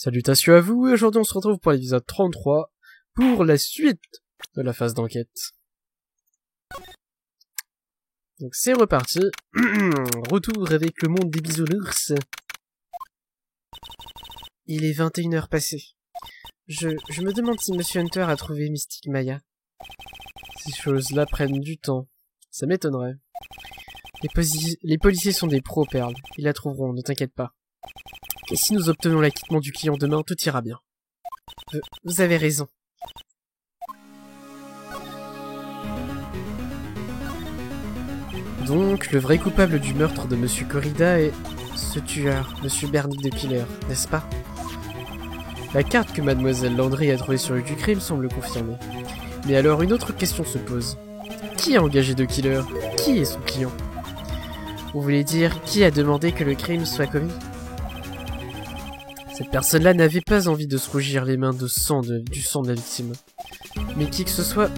Salutations à vous, et aujourd'hui on se retrouve pour l'épisode 33, pour la suite de la phase d'enquête. Donc c'est reparti, retour avec le monde des bisounours. Il est 21h passé. Je me demande si Monsieur Hunter a trouvé Mystic Maya. Ces choses-là prennent du temps, ça m'étonnerait. Les policiers sont des pros, Perle, ils la trouveront, ne t'inquiète pas. Et si nous obtenons l'acquittement du client demain, tout ira bien. Vous avez raison. Donc, le vrai coupable du meurtre de Monsieur Corrida est ce tueur, Monsieur Bernick de Killer, n'est-ce pas? La carte que Mademoiselle Landry a trouvée sur le lieu du crime semble confirmer. Mais alors une autre question se pose. Qui a engagé de Killer? Qui est son client? Vous voulez dire, qui a demandé que le crime soit commis? Cette personne-là n'avait pas envie de se rougir les mains du sang de la victime. Mais qui que ce soit,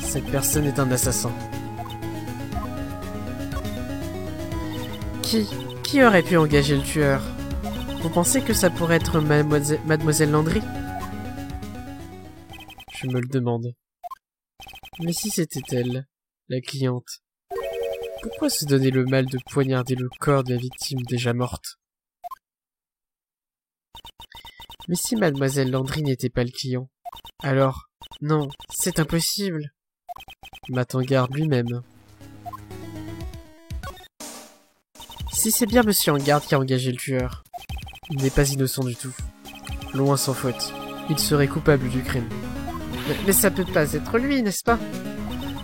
cette personne est un assassin. Qui aurait pu engager le tueur? Vous pensez que ça pourrait être Mademoiselle Landry? Je me le demande. Mais si c'était elle, la cliente, pourquoi se donner le mal de poignarder le corps de la victime déjà morte? Mais si Mademoiselle Landry n'était pas le client, alors, non, c'est impossible. Matt en garde lui-même. Si c'est bien Monsieur en garde qui a engagé le tueur, il n'est pas innocent du tout. Loin sans faute. Il serait coupable du crime. Mais ça peut pas être lui, n'est-ce pas?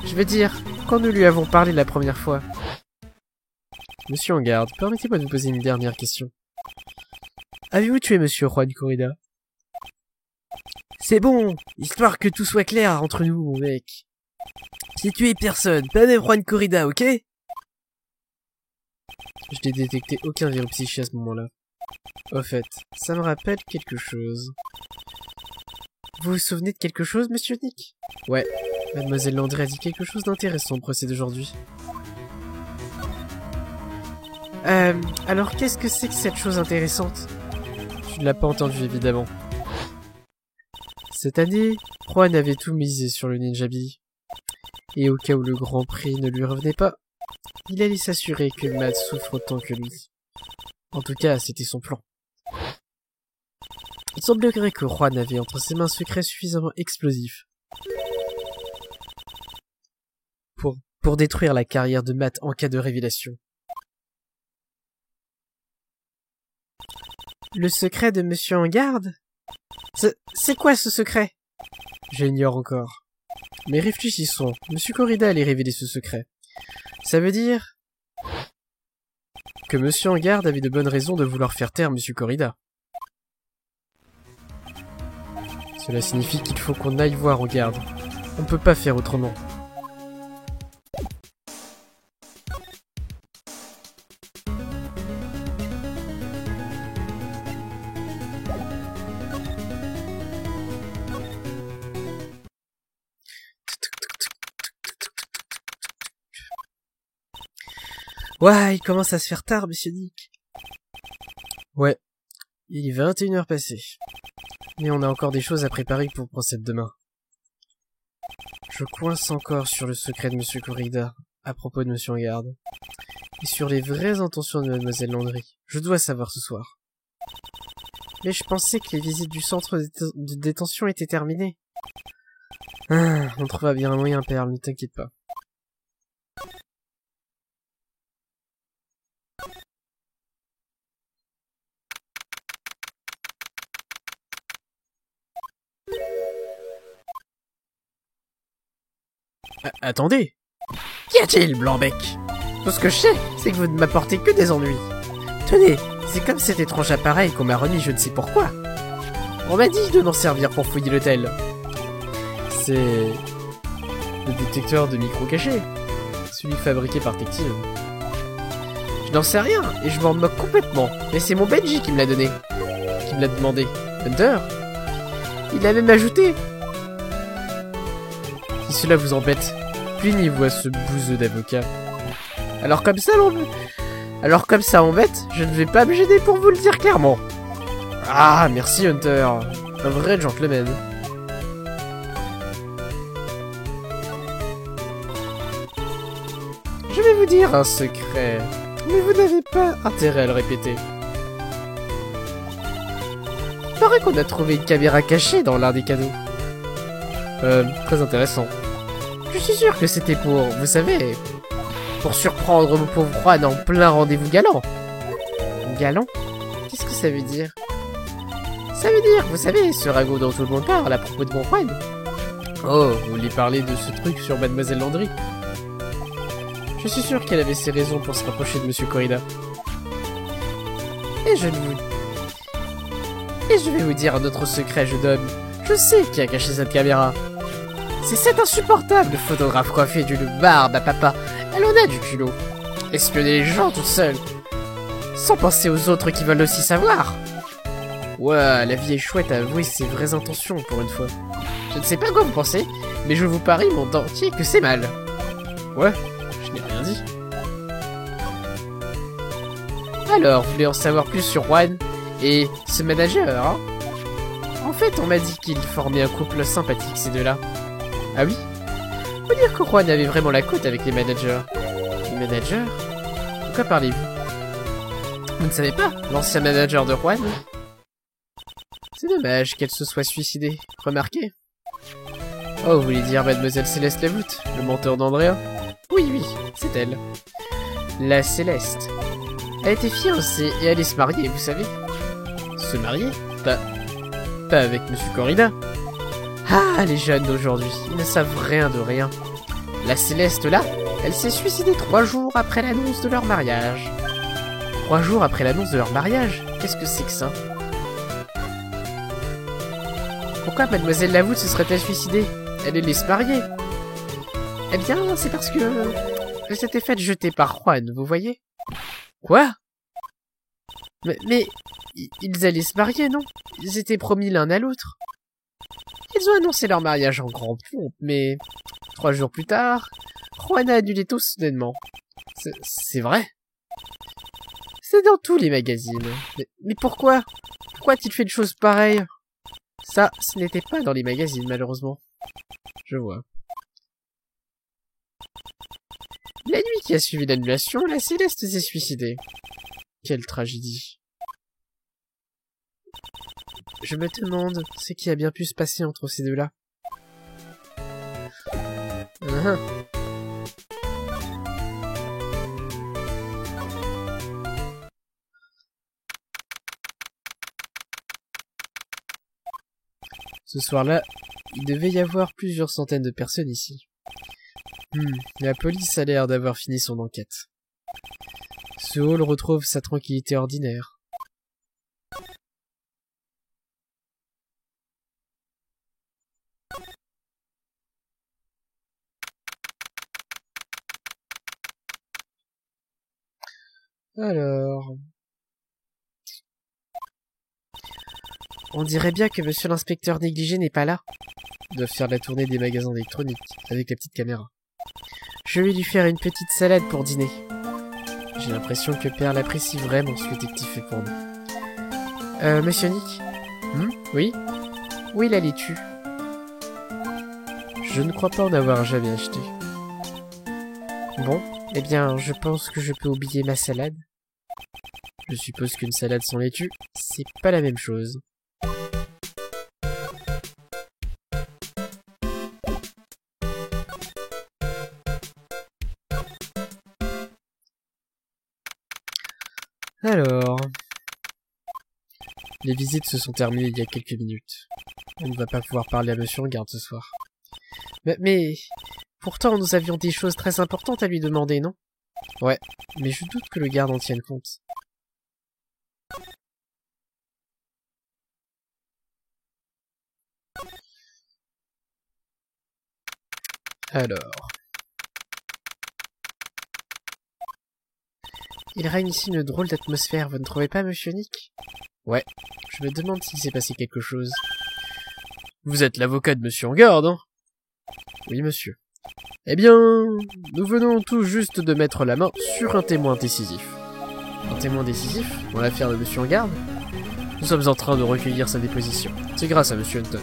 Je veux dire, quand nous lui avons parlé la première fois. Monsieur en garde, permettez-moi de vous poser une dernière question. Avez-vous tué Monsieur Juan Corrida? C'est bon, histoire que tout soit clair entre nous, mon mec. J'ai tué personne, pas même Juan Corrida, ok? Je n'ai détecté aucun virus psyché à ce moment-là. Au fait, ça me rappelle quelque chose. Vous vous souvenez de quelque chose, Monsieur Nick? Ouais, Mademoiselle Landry a dit quelque chose d'intéressant au procès d'aujourd'hui. Alors qu'est-ce que c'est que cette chose intéressante? Tu ne l'as pas entendu, évidemment. Cette année, Juan avait tout misé sur le Ninja Billy. Et au cas où le Grand Prix ne lui revenait pas, il allait s'assurer que Matt souffre autant que lui. En tout cas, c'était son plan. Il semblerait que Juan avait entre ses mains un secret suffisamment explosif pour détruire la carrière de Matt en cas de révélation. Le secret de Monsieur en garde? C'est quoi ce secret? J'ignore encore. Mais réfléchissons, Monsieur Corrida allait révéler ce secret. Ça veut dire que Monsieur en garde avait de bonnes raisons de vouloir faire taire Monsieur Corrida. Cela signifie qu'il faut qu'on aille voir en garde. On ne peut pas faire autrement. Ouais, il commence à se faire tard, Monsieur Nick. Ouais, il est 21h passé. Mais on a encore des choses à préparer pour le procès de demain. Je coince encore sur le secret de Monsieur Corrida, à propos de Monsieur en garde. Et sur les vraies intentions de Mademoiselle Landry. Je dois savoir ce soir. Mais je pensais que les visites du centre de détention étaient terminées. On trouvera bien un moyen, Perle, ne t'inquiète pas. Attendez! Qu'y a-t-il, Blanc-bec? Tout ce que je sais, c'est que vous ne m'apportez que des ennuis. Tenez, c'est comme cet étrange appareil qu'on m'a remis je ne sais pourquoi. On m'a dit de m'en servir pour fouiller l'hôtel. C'est... le détecteur de micro caché. Celui fabriqué par Tectile. Je n'en sais rien, et je m'en moque complètement. Mais c'est mon Benji qui me l'a donné. Qui me l'a demandé. Hunter? Il a même ajouté... Si cela vous embête, plaignez-vous à ce bouseux d'avocat. Alors comme ça embête, je ne vais pas me gêner pour vous le dire clairement. Ah, merci Hunter. Un vrai gentleman. Je vais vous dire un secret, mais vous n'avez pas intérêt à le répéter. Il paraît qu'on a trouvé une caméra cachée dans l'un des cadeaux. Très intéressant. Je suis sûr que c'était pour, vous savez, pour surprendre mon pauvre Juan en plein rendez-vous galant. Galant? Qu'est-ce que ça veut dire? Ça veut dire, vous savez, ce ragot dont tout le monde parle à propos de mon Juan. Oh, vous voulez parler de ce truc sur Mademoiselle Landry? Je suis sûr qu'elle avait ses raisons pour se rapprocher de Monsieur Corrida. Et je vais vous dire un autre secret, jeune homme. Je sais qui a caché cette caméra. C'est cette insupportable photographe coiffée d'une barbe à papa. Elle en a du culot. Espionner les gens toute seule. Sans penser aux autres qui veulent aussi savoir. Ouais, la vieille chouette a avoué ses vraies intentions pour une fois. Je ne sais pas quoi vous pensez, mais je vous parie mon dentier que c'est mal. Ouais, je n'ai rien dit. Alors, vous voulez en savoir plus sur Juan et ce manager, hein? En fait, on m'a dit qu'ils formaient un couple sympathique, ces deux-là. Ah oui? Faut dire que Juan avait vraiment la cote avec les managers. Les managers? De quoi parlez-vous? Vous ne savez pas, l'ancien manager de Juan? C'est dommage qu'elle se soit suicidée. Remarquez? Oh, vous voulez dire Mademoiselle Céleste Lavoute, le menteur d'Andrea? Oui, oui, c'est elle. La Céleste. Elle était fiancée et allait se marier, vous savez. Se marier? Pas avec Monsieur Corrida. Ah, les jeunes d'aujourd'hui, ils ne savent rien de rien. La Céleste, là, elle s'est suicidée 3 jours après l'annonce de leur mariage. 3 jours après l'annonce de leur mariage? Qu'est-ce que c'est que ça? Pourquoi Mademoiselle Lavoute se serait-elle suicidée? Elle allait se marier. Eh bien, c'est parce que elle s'était faite jeter par Juan, vous voyez? Quoi? Mais ils allaient se marier, non? Ils étaient promis l'un à l'autre. Ils ont annoncé leur mariage en grande pompe, mais 3 jours plus tard, Juan a annulé tout soudainement. C'est vrai? C'est dans tous les magazines. Mais pourquoi? Pourquoi a-t-il fait une chose pareille? Ça, ce n'était pas dans les magazines, malheureusement. Je vois. La nuit qui a suivi l'annulation, la Céleste s'est suicidée. Quelle tragédie. Je me demande ce qui a bien pu se passer entre ces deux-là. Ce soir-là, il devait y avoir plusieurs centaines de personnes ici. La police a l'air d'avoir fini son enquête. Ce hall retrouve sa tranquillité ordinaire. Alors... On dirait bien que monsieur l'inspecteur négligé n'est pas là. Ils doivent faire la tournée des magasins électroniques, avec la petite caméra. Je vais lui faire une petite salade pour dîner. J'ai l'impression que Père l'apprécie vraiment ce que détective fait pour nous. Monsieur Nick? Oui? Où est la laitue? Je ne crois pas en avoir jamais acheté. Bon, eh bien, je pense que je peux oublier ma salade. Je suppose qu'une salade sans laitue, c'est pas la même chose. Alors... Les visites se sont terminées il y a quelques minutes. On ne va pas pouvoir parler à monsieur en garde ce soir. Mais... Pourtant, nous avions des choses très importantes à lui demander, non? Ouais, mais je doute que le garde en tienne compte. Alors... Il règne ici une drôle d'atmosphère, vous ne trouvez pas, monsieur Nick? Ouais, je me demande s'il s'est passé quelque chose. Vous êtes l'avocat de monsieur en garde, hein? Oui, monsieur. Eh bien, nous venons tout juste de mettre la main sur un témoin décisif. Un témoin décisif dans l'affaire de monsieur en garde? Nous sommes en train de recueillir sa déposition. C'est grâce à Monsieur Hunter.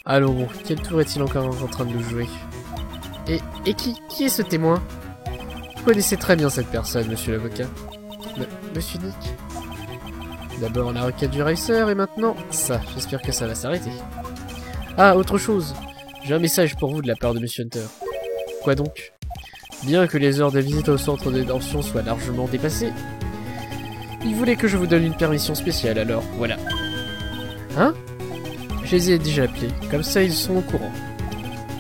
Allons, quel tour est-il encore en train de nous jouer? Et qui est ce témoin? Vous connaissez très bien cette personne, monsieur l'avocat. Monsieur Nick. D'abord la requête du racer et maintenant ça. J'espère que ça va s'arrêter. Ah, autre chose. J'ai un message pour vous de la part de Monsieur Hunter. Quoi donc? Bien que les heures de visite au centre de détention soient largement dépassées, il voulait que je vous donne une permission spéciale, alors voilà. Hein? Je les ai déjà appelés, comme ça ils sont au courant.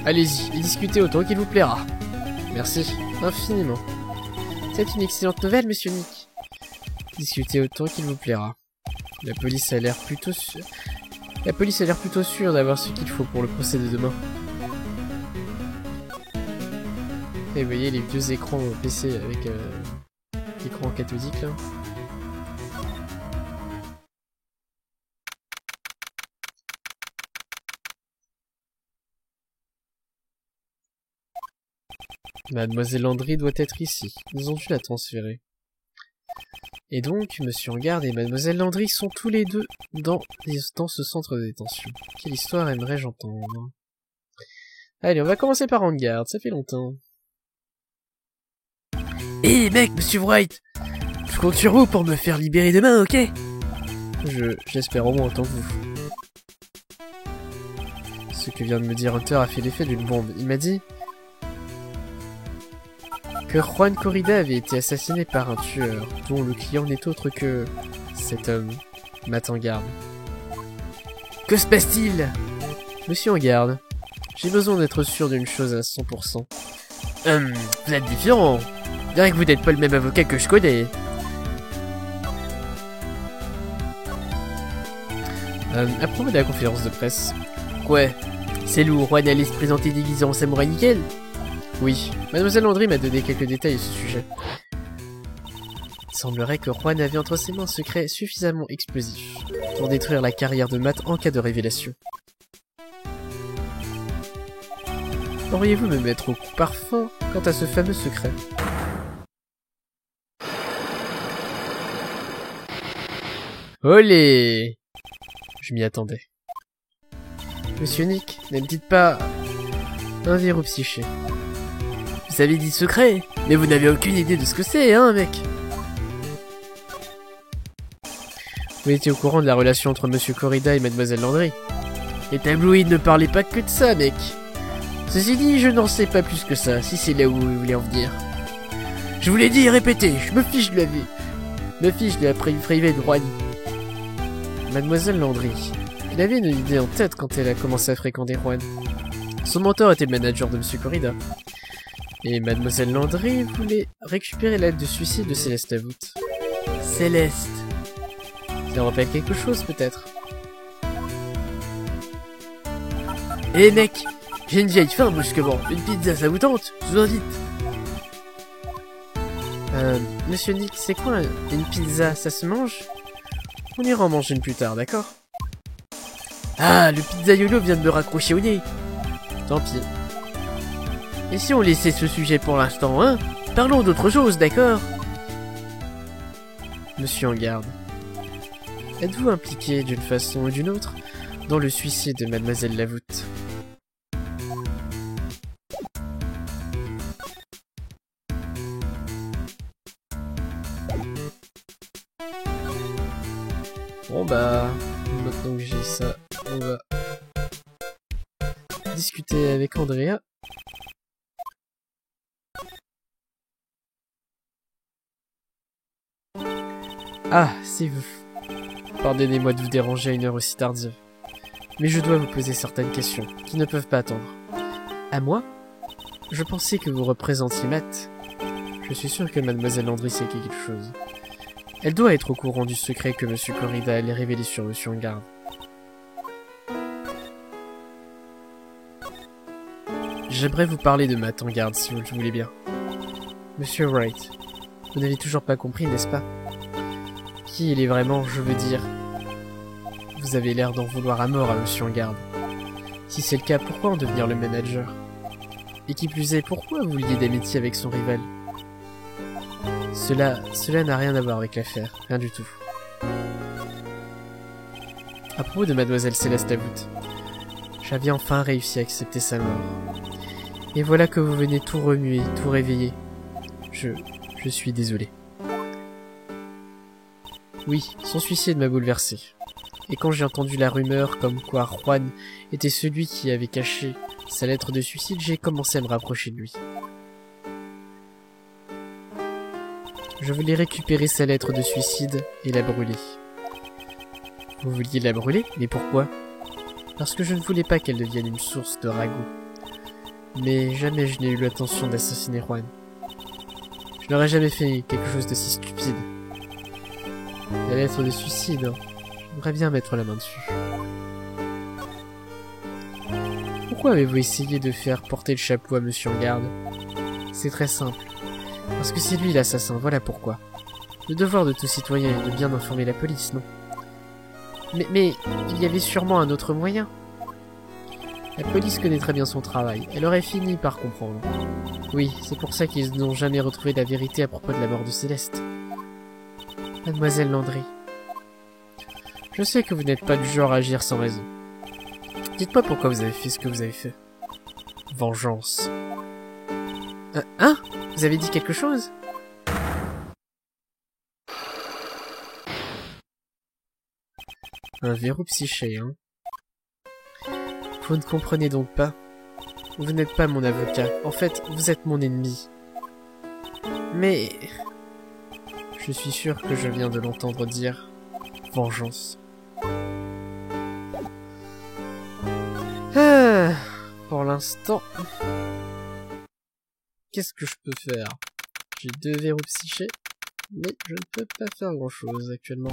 Allez-y, et discutez autant qu'il vous plaira. Merci, infiniment. C'est une excellente nouvelle, monsieur Nick. Discutez autant qu'il vous plaira. La police a l'air plutôt sûre d'avoir ce qu'il faut pour le procès de demain. Et vous voyez les vieux écrans PC avec l'écran cathodique là. Mademoiselle Landry doit être ici. Nous ont dû la transférer. Et donc, Monsieur Engarde et Mademoiselle Landry sont tous les deux dans ce centre de détention. Quelle histoire aimerais-je entendre? Allez, on va commencer par Engarde, ça fait longtemps. Hé mec, Monsieur Wright! Je compte sur vous pour me faire libérer demain, ok? J'espère au moins autant que vous. Ce que vient de me dire Hunter a fait l'effet d'une bombe. Il m'a dit que Juan Corrida avait été assassiné par un tueur, dont le client n'est autre que cet homme, Matt Engarde. Que se passe-t-il? Monsieur Engarde, j'ai besoin d'être sûr d'une chose à 100%. Vous êtes différent. Je dirais que vous n'êtes pas le même avocat que je connais. À propos de la conférence de presse. Ouais, c'est lourd, Juan allait se présenter déguisé en samouraï nickel? Oui, Mademoiselle Landry m'a donné quelques détails à ce sujet. Il semblerait que Juan avait entre ses mains un secret suffisamment explosif pour détruire la carrière de Matt en cas de révélation. Pourriez-vous me mettre au coup parfum quant à ce fameux secret? Olé! Je m'y attendais. Monsieur Nick, ne me dites pas un verrou psyché. Vous avez dit secret, mais vous n'avez aucune idée de ce que c'est, hein, mec? Vous étiez au courant de la relation entre Monsieur Corrida et Mademoiselle Landry. Les tabloïds ne parlaient pas que de ça, mec. Ceci dit, je n'en sais pas plus que ça, si c'est là où vous voulez en venir. Je vous l'ai dit et répété, je me fiche de la vie. Me fiche de la privée de Juan. Mademoiselle Landry. Elle avait une idée en tête quand elle a commencé à fréquenter Juan. Son mentor était le manager de Monsieur Corrida. Et Mademoiselle Landry voulait récupérer l'aide de suicide de Céleste Avout. Céleste. Ça rappelle quelque chose, peut-être? Eh mec, j'ai une vieille faim brusquement. Une pizza, ça vous tente? Je vous invite. Monsieur Nick, c'est quoi une pizza? Ça se mange? On ira en manger une plus tard, d'accord? Ah, le pizzaiolo vient de me raccrocher au nez. Tant pis. Et si on laissait ce sujet pour l'instant, hein? Parlons d'autre chose, d'accord? Monsieur Engarde. Êtes-vous impliqué d'une façon ou d'une autre dans le suicide de Mademoiselle Lavout? Bon bah, maintenant que j'ai ça, on va discuter avec Andrea. Ah, c'est vous. Pardonnez-moi de vous déranger à une heure aussi tardive. Mais je dois vous poser certaines questions, qui ne peuvent pas attendre. À moi? Je pensais que vous représentiez Matt. Je suis sûr que Mademoiselle Landry sait quelque chose. Elle doit être au courant du secret que Monsieur Corrida allait révéler sur Monsieur Engarde. J'aimerais vous parler de Matt Engarde, si vous le voulez bien. Monsieur Wright, vous n'avez toujours pas compris, n'est-ce pas? Qui il est vraiment, je veux dire. Vous avez l'air d'en vouloir à mort à Monsieur Engarde. Si c'est le cas, pourquoi en devenir le manager? Et qui plus est, pourquoi vous liez d'amitié avec son rival? Cela n'a rien à voir avec l'affaire, rien du tout. À propos de Mademoiselle Céleste Lavoute, j'avais enfin réussi à accepter sa mort. Et voilà que vous venez tout remuer, tout réveiller. Je suis désolé. Oui, son suicide m'a bouleversé. Et quand j'ai entendu la rumeur comme quoi Juan était celui qui avait caché sa lettre de suicide, j'ai commencé à me rapprocher de lui. Je voulais récupérer sa lettre de suicide et la brûler. Vous vouliez la brûler? Mais pourquoi? Parce que je ne voulais pas qu'elle devienne une source de ragoût. Mais jamais je n'ai eu l'intention d'assassiner Juan. Je n'aurais jamais fait quelque chose de si stupide. La lettre de suicide, hein. J'aimerais bien mettre la main dessus. Pourquoi avez-vous essayé de faire porter le chapeau à Monsieur en garde? C'est très simple. Parce que c'est lui l'assassin, voilà pourquoi. Le devoir de tout citoyen est de bien informer la police, non? Mais il y avait sûrement un autre moyen. La police connaît très bien son travail. Elle aurait fini par comprendre. Oui, c'est pour ça qu'ils n'ont jamais retrouvé la vérité à propos de la mort de Céleste. Mademoiselle Landry. Je sais que vous n'êtes pas du genre à agir sans raison. Dites-moi pourquoi vous avez fait ce que vous avez fait. Vengeance. Hein? Vous avez dit quelque chose? Un verrou psyché, hein. Vous ne comprenez donc pas. Vous n'êtes pas mon avocat. En fait, vous êtes mon ennemi. Mais... je suis sûr que je viens de l'entendre dire. Vengeance. Ah, pour l'instant... qu'est-ce que je peux faire? J'ai 2 verrous psychés, mais je ne peux pas faire grand-chose actuellement.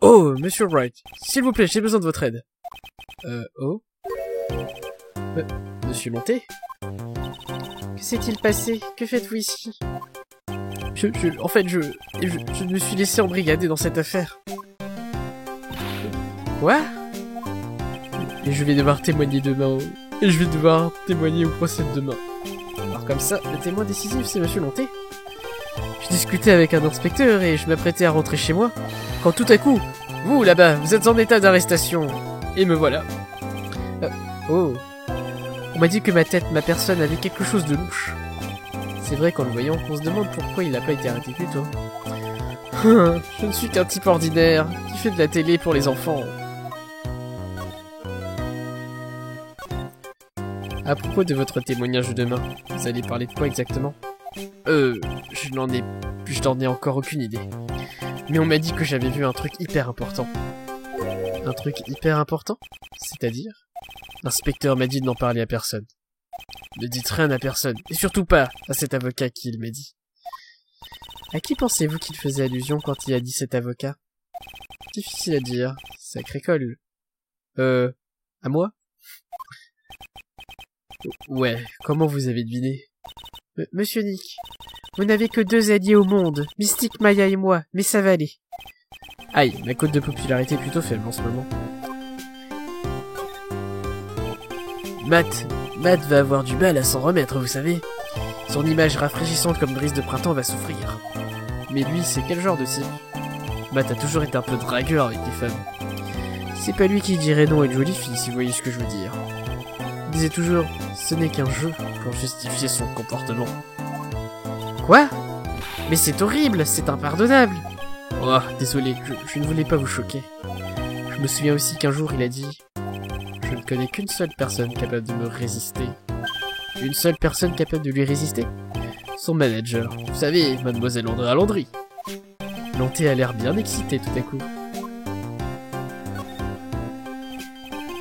Oh, Monsieur Wright, s'il vous plaît, j'ai besoin de votre aide. Oh? Monsieur Monté? Que s'est-il passé? Que faites-vous ici? En fait, je me suis laissé embrigader dans cette affaire. Quoi? Et je vais devoir témoigner demain Et je vais devoir témoigner au procès de demain. Alors comme ça, le témoin décisif, c'est Monsieur Monté. Je discutais avec un inspecteur et je m'apprêtais à rentrer chez moi, quand tout à coup, vous, là-bas, vous êtes en état d'arrestation. Et me voilà. Oh. On m'a dit que ma personne avait quelque chose de louche. C'est vrai qu'en le voyant, on se demande pourquoi il n'a pas été arrêté plus tôt. Je ne suis qu'un type ordinaire, qui fait de la télé pour les enfants. À propos de votre témoignage de demain, vous allez parler de quoi exactement? Je n'en ai encore aucune idée. Mais on m'a dit que j'avais vu un truc hyper important. Un truc hyper important? C'est-à-dire? L'inspecteur m'a dit de n'en parler à personne. Ne dites rien à personne, et surtout pas à cet avocat qui il m'a dit. À qui pensez-vous qu'il faisait allusion quand il a dit cet avocat? Difficile à dire, sacré col. À moi? Ouais, comment vous avez deviné? Monsieur Nick, vous n'avez que 2 alliés au monde, Mystique, Maya et moi, mais ça va aller. Aïe, ma cote de popularité est plutôt faible en ce moment. Matt va avoir du mal à s'en remettre, vous savez. Son image rafraîchissante comme brise de printemps va souffrir. Mais lui, c'est quel genre de type? Matt a toujours été un peu dragueur avec les femmes. C'est pas lui qui dirait non à une jolie fille, si vous voyez ce que je veux dire. Il disait toujours, ce n'est qu'un jeu, pour justifier son comportement. Quoi? Mais c'est horrible, c'est impardonnable. Oh, désolé, je ne voulais pas vous choquer. Je me souviens aussi qu'un jour il a dit, je ne connais qu'une seule personne capable de me résister. Une seule personne capable de lui résister? Son manager. Vous savez, Mademoiselle Andrea Landry. Lanté a l'air bien excité tout à coup.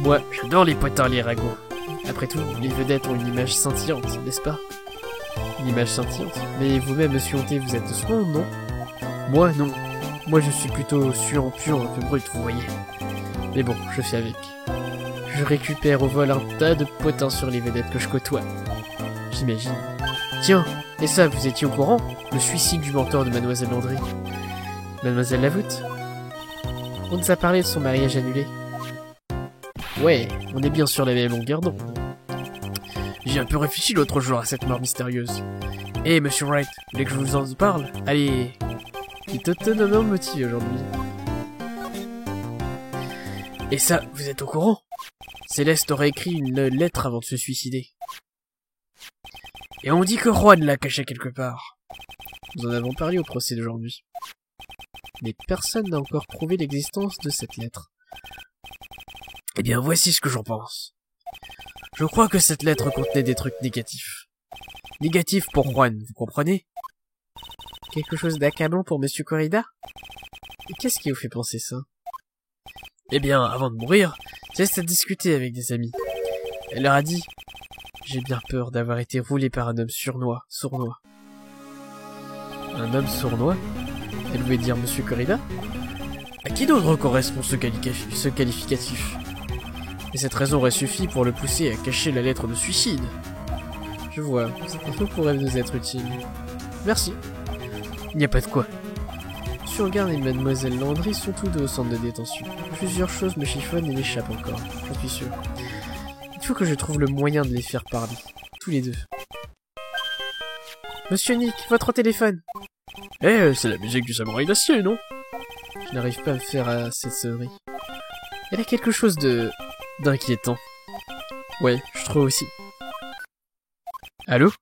Moi, j'adore les potins, les ragots. Après tout, les vedettes ont une image scintillante, n'est-ce pas? Une image scintillante? Mais vous-même, Monsieur Hanté, vous êtes de ce monde, non? Moi, non. Moi, je suis plutôt suant pur, un peu brut, vous voyez. Mais bon, je fais avec. Je récupère au vol un tas de potins sur les vedettes que je côtoie. J'imagine. Tiens, et ça, vous étiez au courant? Le suicide du mentor de Mademoiselle Landry. Mademoiselle Lavoute? On nous a parlé de son mariage annulé. Ouais, on est bien sur la même longueur d'onde. J'ai un peu réfléchi l'autre jour à cette mort mystérieuse. Eh, Monsieur Wright, vous voulez que je vous en parle? Allez. Il est étonnamment motivé aujourd'hui. Et ça, vous êtes au courant? Céleste aurait écrit une lettre avant de se suicider. Et on dit que Juan l'a cachée quelque part. Nous en avons parlé au procès d'aujourd'hui. Mais personne n'a encore prouvé l'existence de cette lettre. Eh bien, voici ce que j'en pense. Je crois que cette lettre contenait des trucs négatifs. Négatifs pour Juan, vous comprenez? Quelque chose d'accablant pour Monsieur Corrida? Et qu'est-ce qui vous fait penser ça? Eh bien, avant de mourir, Céleste a discuté avec des amis. Elle leur a dit « J'ai bien peur d'avoir été roulé par un homme sournois. Un homme sournois? Elle voulait dire Monsieur Corrida? À qui d'autre correspond ce qualificatif? Et cette raison aurait suffi pour le pousser à cacher la lettre de suicide. Je vois, cette info pourrait nous être utile. Merci. Il n'y a pas de quoi. Monsieur Garde et Mademoiselle Landry sont tous deux au centre de détention. Plusieurs choses me chiffonnent et m'échappent encore, j'en suis sûr. Il faut que je trouve le moyen de les faire parler. Tous les deux. Monsieur Nick, votre téléphone. Eh, c'est la musique du samouraï d'acier, non? Je n'arrive pas à me faire à cette sonnerie. Elle a quelque chose d'inquiétant. Ouais, je trouve aussi. Allô?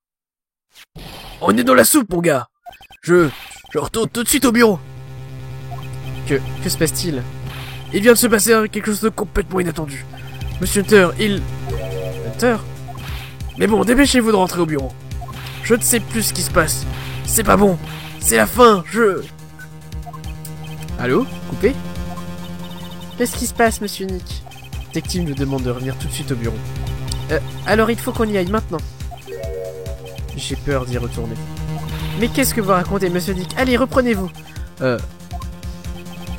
On est dans la soupe, mon gars! Je retourne tout de suite au bureau. Que se passe-t-il? Il vient de se passer quelque chose de complètement inattendu. Monsieur Hunter, Hunter? Mais bon, dépêchez-vous de rentrer au bureau. Je ne sais plus ce qui se passe. C'est pas bon. C'est la fin, Allô? Coupé? Qu'est-ce qui se passe, Monsieur Nick? Détective nous demande de revenir tout de suite au bureau. Alors il faut qu'on y aille maintenant. J'ai peur d'y retourner. Mais qu'est-ce que vous racontez, Monsieur Nick? Allez, reprenez-vous.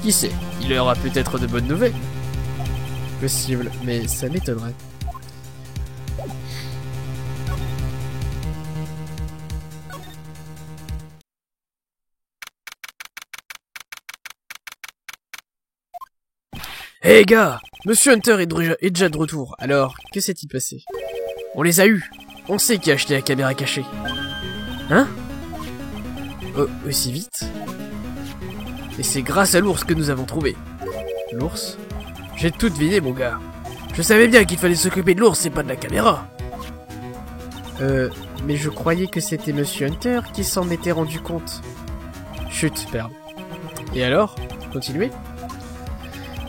Qui sait? Il y aura peut-être de bonnes nouvelles. Possible, mais ça m'étonnerait. Hé gars! Monsieur Hunter est déjà de retour. Alors, que s'est-il passé? On les a eus. On sait qui a acheté la caméra cachée. Hein? Oh, aussi vite? Et c'est grâce à l'ours que nous avons trouvé. L'ours? J'ai tout deviné, mon gars. Je savais bien qu'il fallait s'occuper de l'ours et pas de la caméra. Mais je croyais que c'était Monsieur Hunter qui s'en était rendu compte. Chut, Perle. Et alors? Continuez?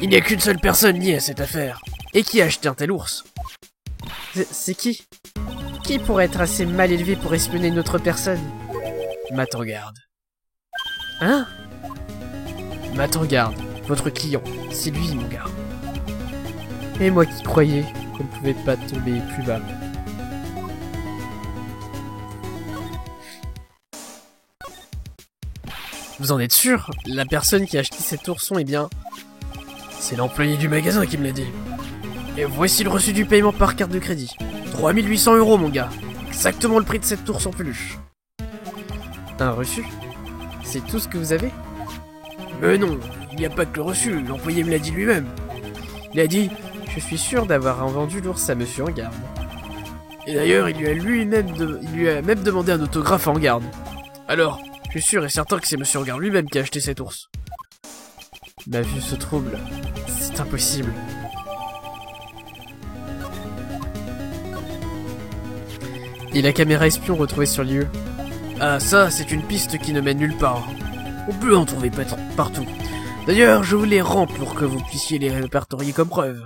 Il n'y a qu'une seule personne liée à cette affaire. Et qui a acheté un tel ours? C'est qui? Qui pourrait être assez mal élevé pour espionner une autre personne? Matangarde. Hein? Matangarde, votre client. C'est lui, mon gars. Et moi qui croyais qu'on ne pouvait pas tomber plus bas. Vous en êtes sûr? La personne qui a acheté cet ourson, eh bien... c'est l'employé du magasin qui me l'a dit. Et voici le reçu du paiement par carte de crédit. 3800 €, mon gars. Exactement le prix de cette ours en peluche. Un reçu? C'est tout ce que vous avez? Non, il n'y a pas que le reçu, l'employé me l'a dit lui-même. Il a dit, je suis sûr d'avoir vendu l'ours à Monsieur Engarde. Et d'ailleurs, il lui a même demandé un autographe à Engarde. Alors, je suis sûr et certain que c'est Monsieur Engarde lui-même qui a acheté cet ours. Ma vue se trouble. C'est impossible. Et la caméra espion retrouvée sur le lieu? Ah, ça, c'est une piste qui ne mène nulle part. On peut en trouver partout. D'ailleurs, je vous les rends pour que vous puissiez les répertorier comme preuve.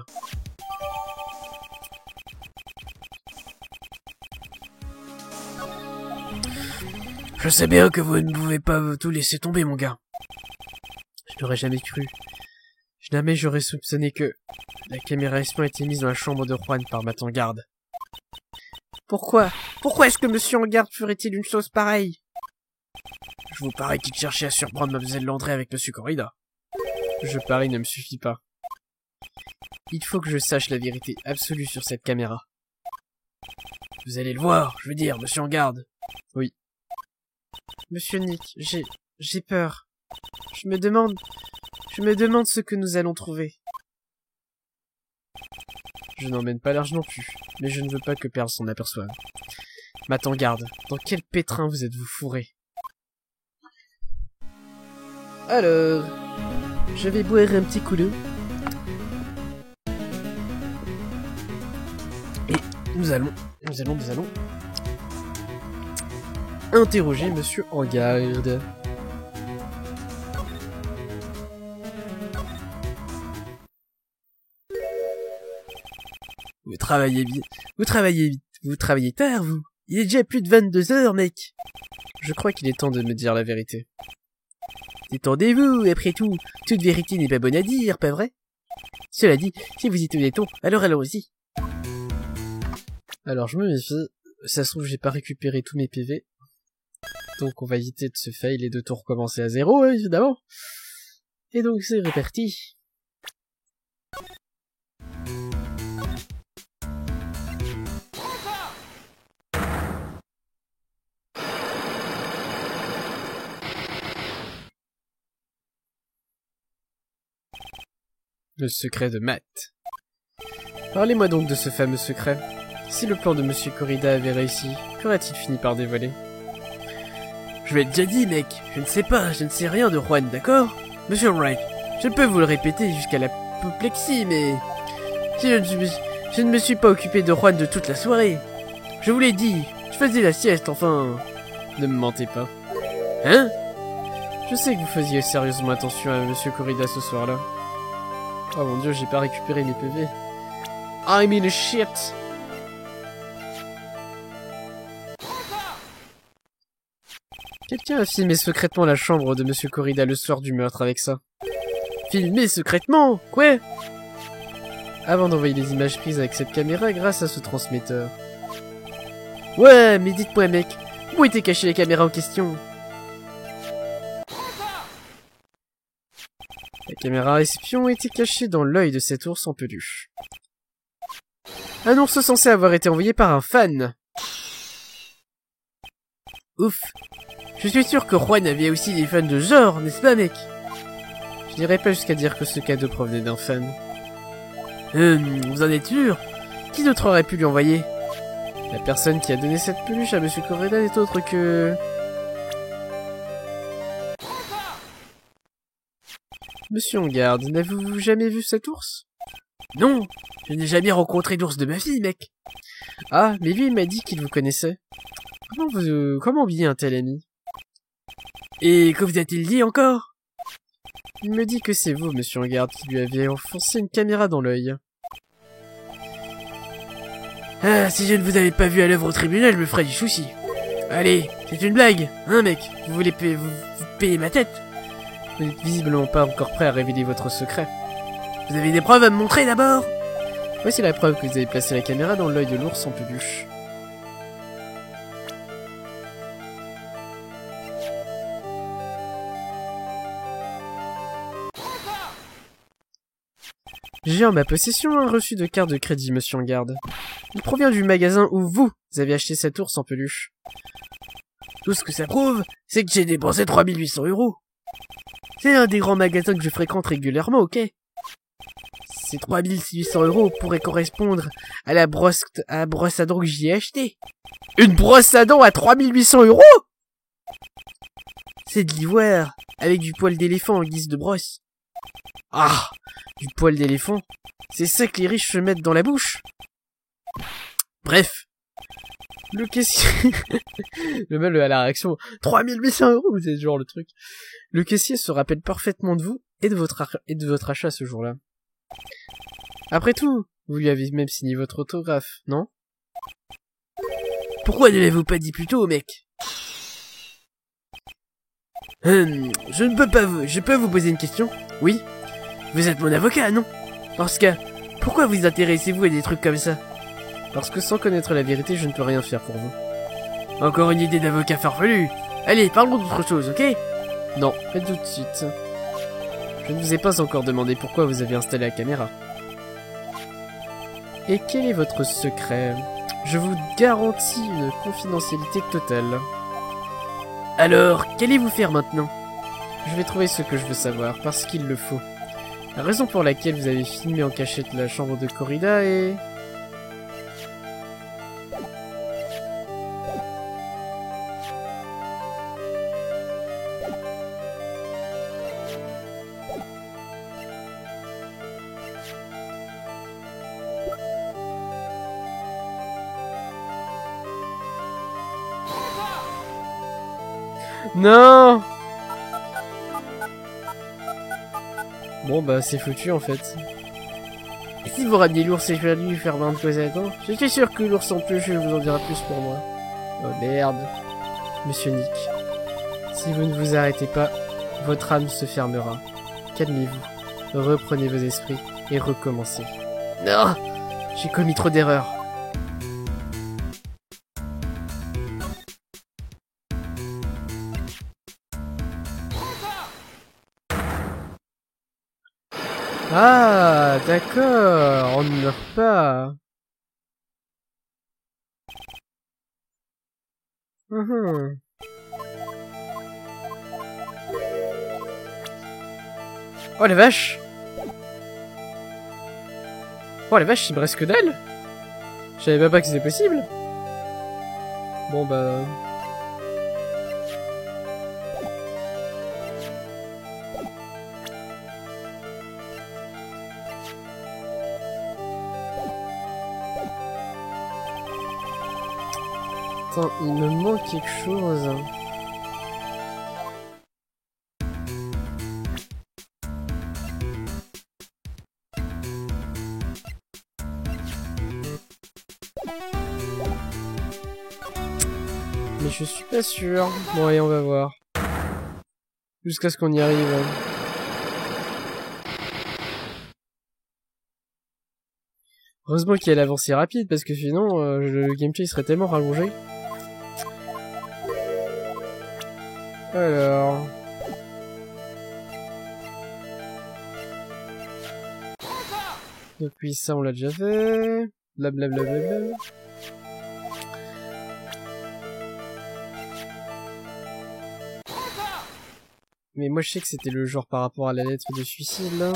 Je sais bien que vous ne pouvez pas tout laisser tomber, mon gars. Je n'aurais jamais cru. Jamais j'aurais soupçonné que la caméra espion a été mise dans la chambre de Juan par Matangarde. Pourquoi est-ce que Monsieur Engarde ferait-il une chose pareille? Je vous parie qu'il cherchait à surprendre Mademoiselle Landry avec Monsieur Corrida. Je parie ne me suffit pas. Il faut que je sache la vérité absolue sur cette caméra. Vous allez le voir, je veux dire, Monsieur Engarde. Oui. Monsieur Nick, j'ai peur. Je me demande ce que nous allons trouver. Je n'emmène pas large non plus, mais je ne veux pas que Perle s'en aperçoive. Matangarde, dans quel pétrin vous êtes-vous fourré? Alors, je vais boire un petit coup d'eau. Et nous allons interroger Monsieur Engarde. Vous travaillez bien. Vous travaillez tard, vous. Il est déjà plus de 22 heures, mec. Je crois qu'il est temps de me dire la vérité. Détendez-vous, après tout. Toute vérité n'est pas bonne à dire, pas vrai? Cela dit, si vous y tenez ton, alors allons-y. Alors je me méfie. Ça se trouve, j'ai pas récupéré tous mes PV. Donc on va éviter de se fail et de tout recommencer à zéro, évidemment. Et donc c'est reparti. Le secret de Matt. Parlez-moi donc de ce fameux secret. Si le plan de Monsieur Corrida avait réussi, qu'aurait-il fini par dévoiler? Je l'ai déjà dit, mec. Je ne sais pas, je ne sais rien de Juan, d'accord? Monsieur Wright, je peux vous le répéter jusqu'à l'apoplexie, mais... je ne me suis pas occupé de Juan de toute la soirée. Je vous l'ai dit, je faisais la sieste, enfin... Ne me mentez pas. Hein? Je sais que vous faisiez sérieusement attention à Monsieur Corrida ce soir-là. Oh mon dieu, j'ai pas récupéré mes PV. I'm in a shit. Quelqu'un a filmé secrètement la chambre de Monsieur Corrida le soir du meurtre avec ça. Filmé secrètement? Quoi? Avant d'envoyer les images prises avec cette caméra grâce à ce transmetteur. Ouais, mais dites-moi mec, où était cachée la caméra en question? La caméra espion était cachée dans l'œil de cet ours en peluche. Un ours censé avoir été envoyé par un fan. Ouf. Je suis sûr que Juan avait aussi des fans de genre, n'est-ce pas mec? Je n'irai pas jusqu'à dire que ce cadeau provenait d'un fan. Vous en êtes sûr? Qui d'autre aurait pu lui envoyer? La personne qui a donné cette peluche à Monsieur Corrida n'est autre que... Monsieur Engarde, n'avez-vous jamais vu cet ours? Non, je n'ai jamais rencontré d'ours de ma vie, mec. Ah, mais lui, il m'a dit qu'il vous connaissait. Comment vit un tel ami? Et que vous a-t-il dit encore? Il me dit que c'est vous, Monsieur Engarde, qui lui avez enfoncé une caméra dans l'œil. Ah, si je ne vous avais pas vu à l'œuvre au tribunal, je me ferais du souci. Allez, c'est une blague, hein, mec? Vous voulez vous payer ma tête? Vous n'êtes visiblement pas encore prêt à révéler votre secret. Vous avez des preuves à me montrer d'abord? Voici la preuve que vous avez placé la caméra dans l'œil de l'ours en peluche. J'ai en ma possession un reçu de carte de crédit, Monsieur Engarde. Il provient du magasin où vous avez acheté cet ours en peluche. Tout ce que ça prouve, c'est que j'ai dépensé 3800 €. C'est un des grands magasins que je fréquente régulièrement, ok? Ces 3800 € pourraient correspondre à la brosse à dents que j'y ai achetée. Une brosse à dents à 3800 €? C'est de l'ivoire, avec du poil d'éléphant en guise de brosse. Ah, du poil d'éléphant? C'est ça que les riches se mettent dans la bouche? Bref. Le caissier... le mal à la réaction. 3800 €, c'est genre le truc. Le caissier se rappelle parfaitement de vous et de votre achat ce jour-là. Après tout, vous lui avez même signé votre autographe, non? Pourquoi ne l'avez-vous pas dit plus tôt, mec? Je peux vous poser une question? Oui? Vous êtes mon avocat, non? Dans ce cas, pourquoi vous intéressez-vous à des trucs comme ça? Parce que sans connaître la vérité, je ne peux rien faire pour vous. Encore une idée d'avocat farfelu. Allez, parlons d'autre chose, ok? Non, pas tout de suite. Je ne vous ai pas encore demandé pourquoi vous avez installé la caméra. Et quel est votre secret? Je vous garantis une confidentialité totale. Alors, qu'allez-vous faire maintenant? Je vais trouver ce que je veux savoir, parce qu'il le faut. La raison pour laquelle vous avez filmé en cachette la chambre de Corrida est... Non. Bon bah c'est foutu en fait. Si vous ramenez l'ours et je vais lui faire 20 causettes, hein. J'étais sûr que l'ours en peluche vous en dira plus pour moi. Oh merde. Monsieur Nick. Si vous ne vous arrêtez pas, votre âme se fermera. Calmez-vous. Reprenez vos esprits et recommencez. Non! J'ai commis trop d'erreurs. Ah, d'accord, on ne meurt pas. Oh la vache! Oh la vache, il me reste que dalle! Je savais pas que c'était possible. Bon bah... Attends, il me manque quelque chose. Mais je suis pas sûr. Bon allez, on va voir. Jusqu'à ce qu'on y arrive. Heureusement qu'il y a l'avancée rapide, parce que sinon, le gameplay serait tellement rallongé. Alors... Donc oui, ça on l'a déjà fait. Blablabla. Mais moi je sais que c'était le genre par rapport à la lettre de suicide là.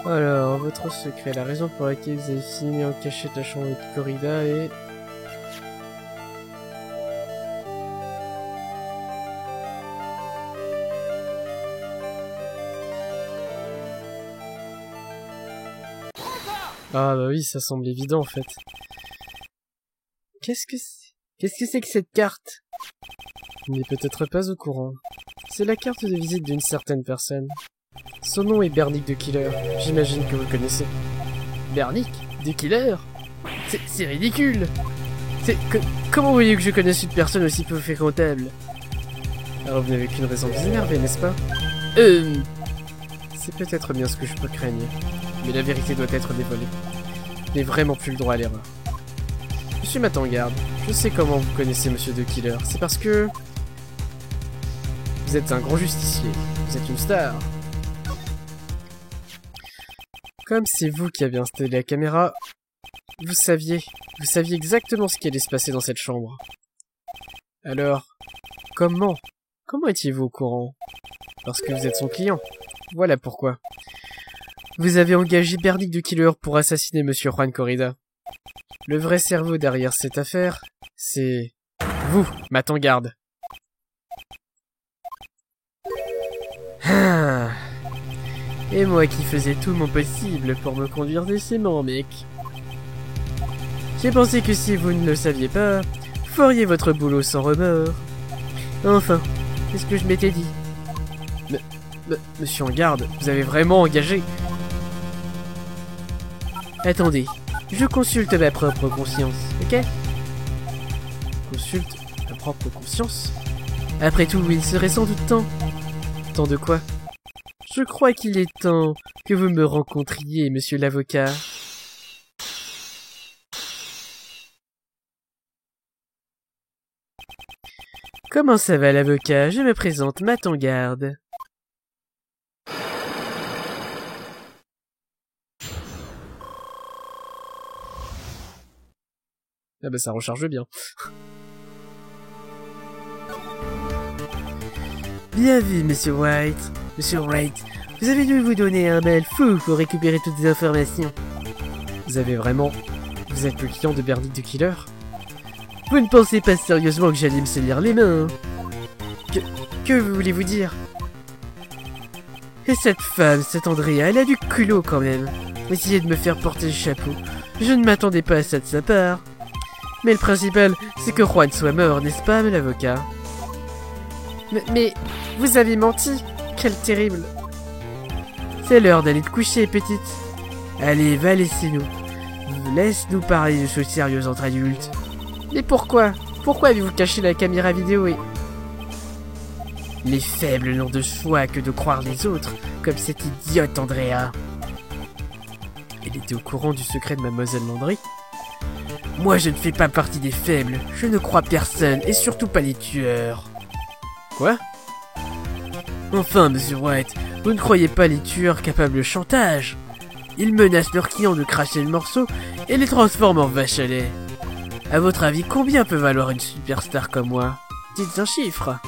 Alors, votre secret, la raison pour laquelle vous avez filmé en cachette la chambre de Corrida est... Ah bah oui, ça semble évident en fait. Qu'est-ce que c'est que cette carte? Vous n'êtes peut-être pas au courant. C'est la carte de visite d'une certaine personne. Son nom est Bernick de Killer. J'imagine que vous le connaissez. Bernick de Killer? C'est ridicule. Comment voyez-vous que je connaisse une personne aussi peu fréquentable? Alors vous n'avez qu'une raison de vous énerver, n'est-ce pas? C'est peut-être bien ce que je peux craindre. Mais la vérité doit être dévoilée. Je n'ai vraiment plus le droit à l'erreur. Monsieur Matangarde, je sais comment vous connaissez Monsieur de Killer. C'est parce que... vous êtes un grand justicier. Vous êtes une star. Comme c'est vous qui avez installé la caméra, vous saviez exactement ce qui allait se passer dans cette chambre. Alors, comment étiez-vous au courant? Parce que vous êtes son client. Voilà pourquoi. Vous avez engagé Bernick de Killer pour assassiner Monsieur Juan Corrida. Le vrai cerveau derrière cette affaire, c'est... vous, Matangarde. Ah. Et moi qui faisais tout mon possible pour me conduire décemment, mec. J'ai pensé que si vous ne le saviez pas, vous feriez votre boulot sans remords. Enfin, c'est ce que je m'étais dit. Monsieur en garde, vous avez vraiment engagé... Attendez, je consulte ma propre conscience, ok? Consulte ma propre conscience? Après tout, il serait sans doute temps. Temps de quoi? Je crois qu'il est temps que vous me rencontriez, monsieur l'avocat. Comment ça va, l'avocat? Je me présente, Matangarde. « 」 « 」 « 」 « 」 « 」 « 」 « 」 « 」 « 」 « 」 « 」 « 」 « 」 « 」 « 」 « 」 « 」 « 」 « 」 « 」 « 」 « 」 « 」 « 」 « 」 « 」 » « 」 « 」 « 」 » « Ah bah ça recharge bien. Bien vu, Monsieur White. Monsieur Wright, vous avez dû vous donner un mal fou pour récupérer toutes les informations. Vous êtes le client de Bernick the Killer? Vous ne pensez pas sérieusement que j'allais me salir les mains, hein? Que voulez-vous dire? Et cette femme, cette Andrea, elle a du culot quand même. Essayer de me faire porter le chapeau. Je ne m'attendais pas à ça de sa part. Mais le principal, c'est que Juan soit mort, n'est-ce pas, l'avocat? Mais vous avez menti. Quel terrible. C'est l'heure d'aller te coucher, petite. Allez, va, laissez-nous. Laisse-nous parler de choses sérieuses entre adultes. Mais pourquoi? Pourquoi avez-vous caché la caméra vidéo et... Les faibles n'ont de choix que de croire les autres, comme cette idiote Andrea. Il était au courant du secret de Mademoiselle Landry? Moi, je ne fais pas partie des faibles. Je ne crois personne, et surtout pas les tueurs. Quoi? Enfin, Monsieur White, vous ne croyez pas les tueurs capables de chantage? Ils menacent leurs clients de cracher le morceau et les transforment en vaches à lait. À votre avis, combien peut valoir une superstar comme moi? Dites un chiffre.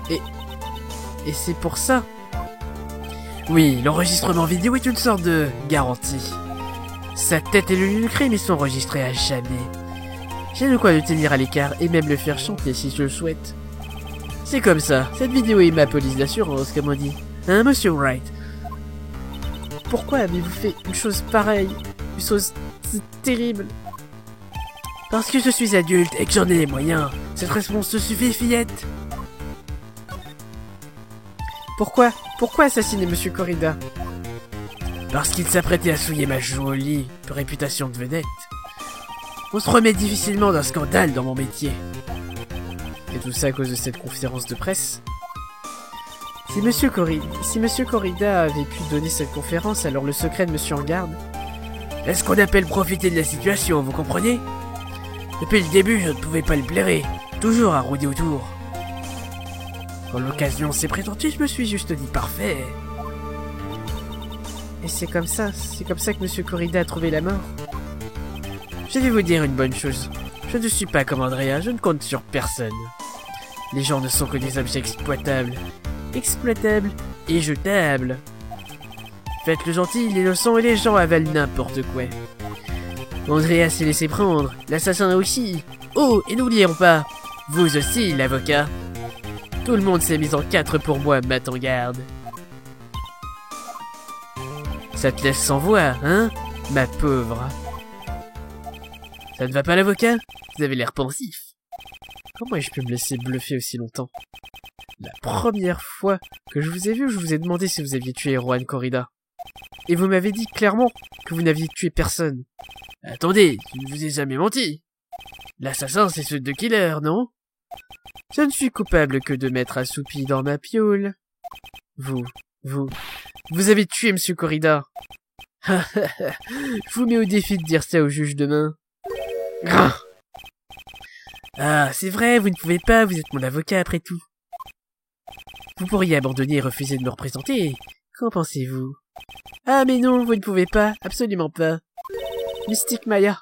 Et c'est pour ça? Oui, l'enregistrement vidéo est une sorte de garantie. Sa tête et le lieu du crime y sont enregistrés à jamais. J'ai de quoi le tenir à l'écart et même le faire chanter si je le souhaite. C'est comme ça, cette vidéo est ma police d'assurance, comme on dit. Hein, Monsieur Wright? Pourquoi avez-vous fait une chose pareille? Une chose terrible? Parce que je suis adulte et que j'en ai les moyens. Cette réponse te suffit, fillette? Pourquoi assassiner Monsieur Corrida? Parce qu'il s'apprêtait à souiller ma jolie réputation de vedette. On se remet difficilement d'un scandale dans mon métier. Et tout ça à cause de cette conférence de presse? Si Monsieur Corrida avait pu donner cette conférence, alors le secret de Monsieur Engarde... Est-ce qu'on appelle profiter de la situation, vous comprenez? Depuis le début, je ne pouvais pas le blairer. Toujours à rôder autour. Quand l'occasion s'est présentée, je me suis juste dit parfait. Et c'est comme ça que Monsieur Corrida a trouvé la mort? Je vais vous dire une bonne chose. Je ne suis pas comme Andrea, je ne compte sur personne. Les gens ne sont que des objets exploitables et jetables. Faites le gentil, les leçons et les gens avalent n'importe quoi. Andrea s'est laissé prendre, l'assassin aussi. Oh, et n'oublions pas, vous aussi, l'avocat. Tout le monde s'est mis en 4 pour moi, Matangarde. Ça te laisse sans voix, hein, ma pauvre? Ça ne va pas, l'avocat? Vous avez l'air pensif. Comment ai-je pu me laisser bluffer aussi longtemps? La première fois que je vous ai vu, je vous ai demandé si vous aviez tué Juan Corrida. Et vous m'avez dit clairement que vous n'aviez tué personne. Attendez, je ne vous ai jamais menti. L'assassin, c'est ce de Killer, non? Je ne suis coupable que de m'être assoupi dans ma piole. Vous avez tué Monsieur Corrida. Je vous mets au défi de dire ça au juge demain. Ah, c'est vrai, vous ne pouvez pas, vous êtes mon avocat après tout. Vous pourriez abandonner et refuser de me représenter. Qu'en pensez-vous? Ah mais non, vous ne pouvez pas, absolument pas. Mystique Maya.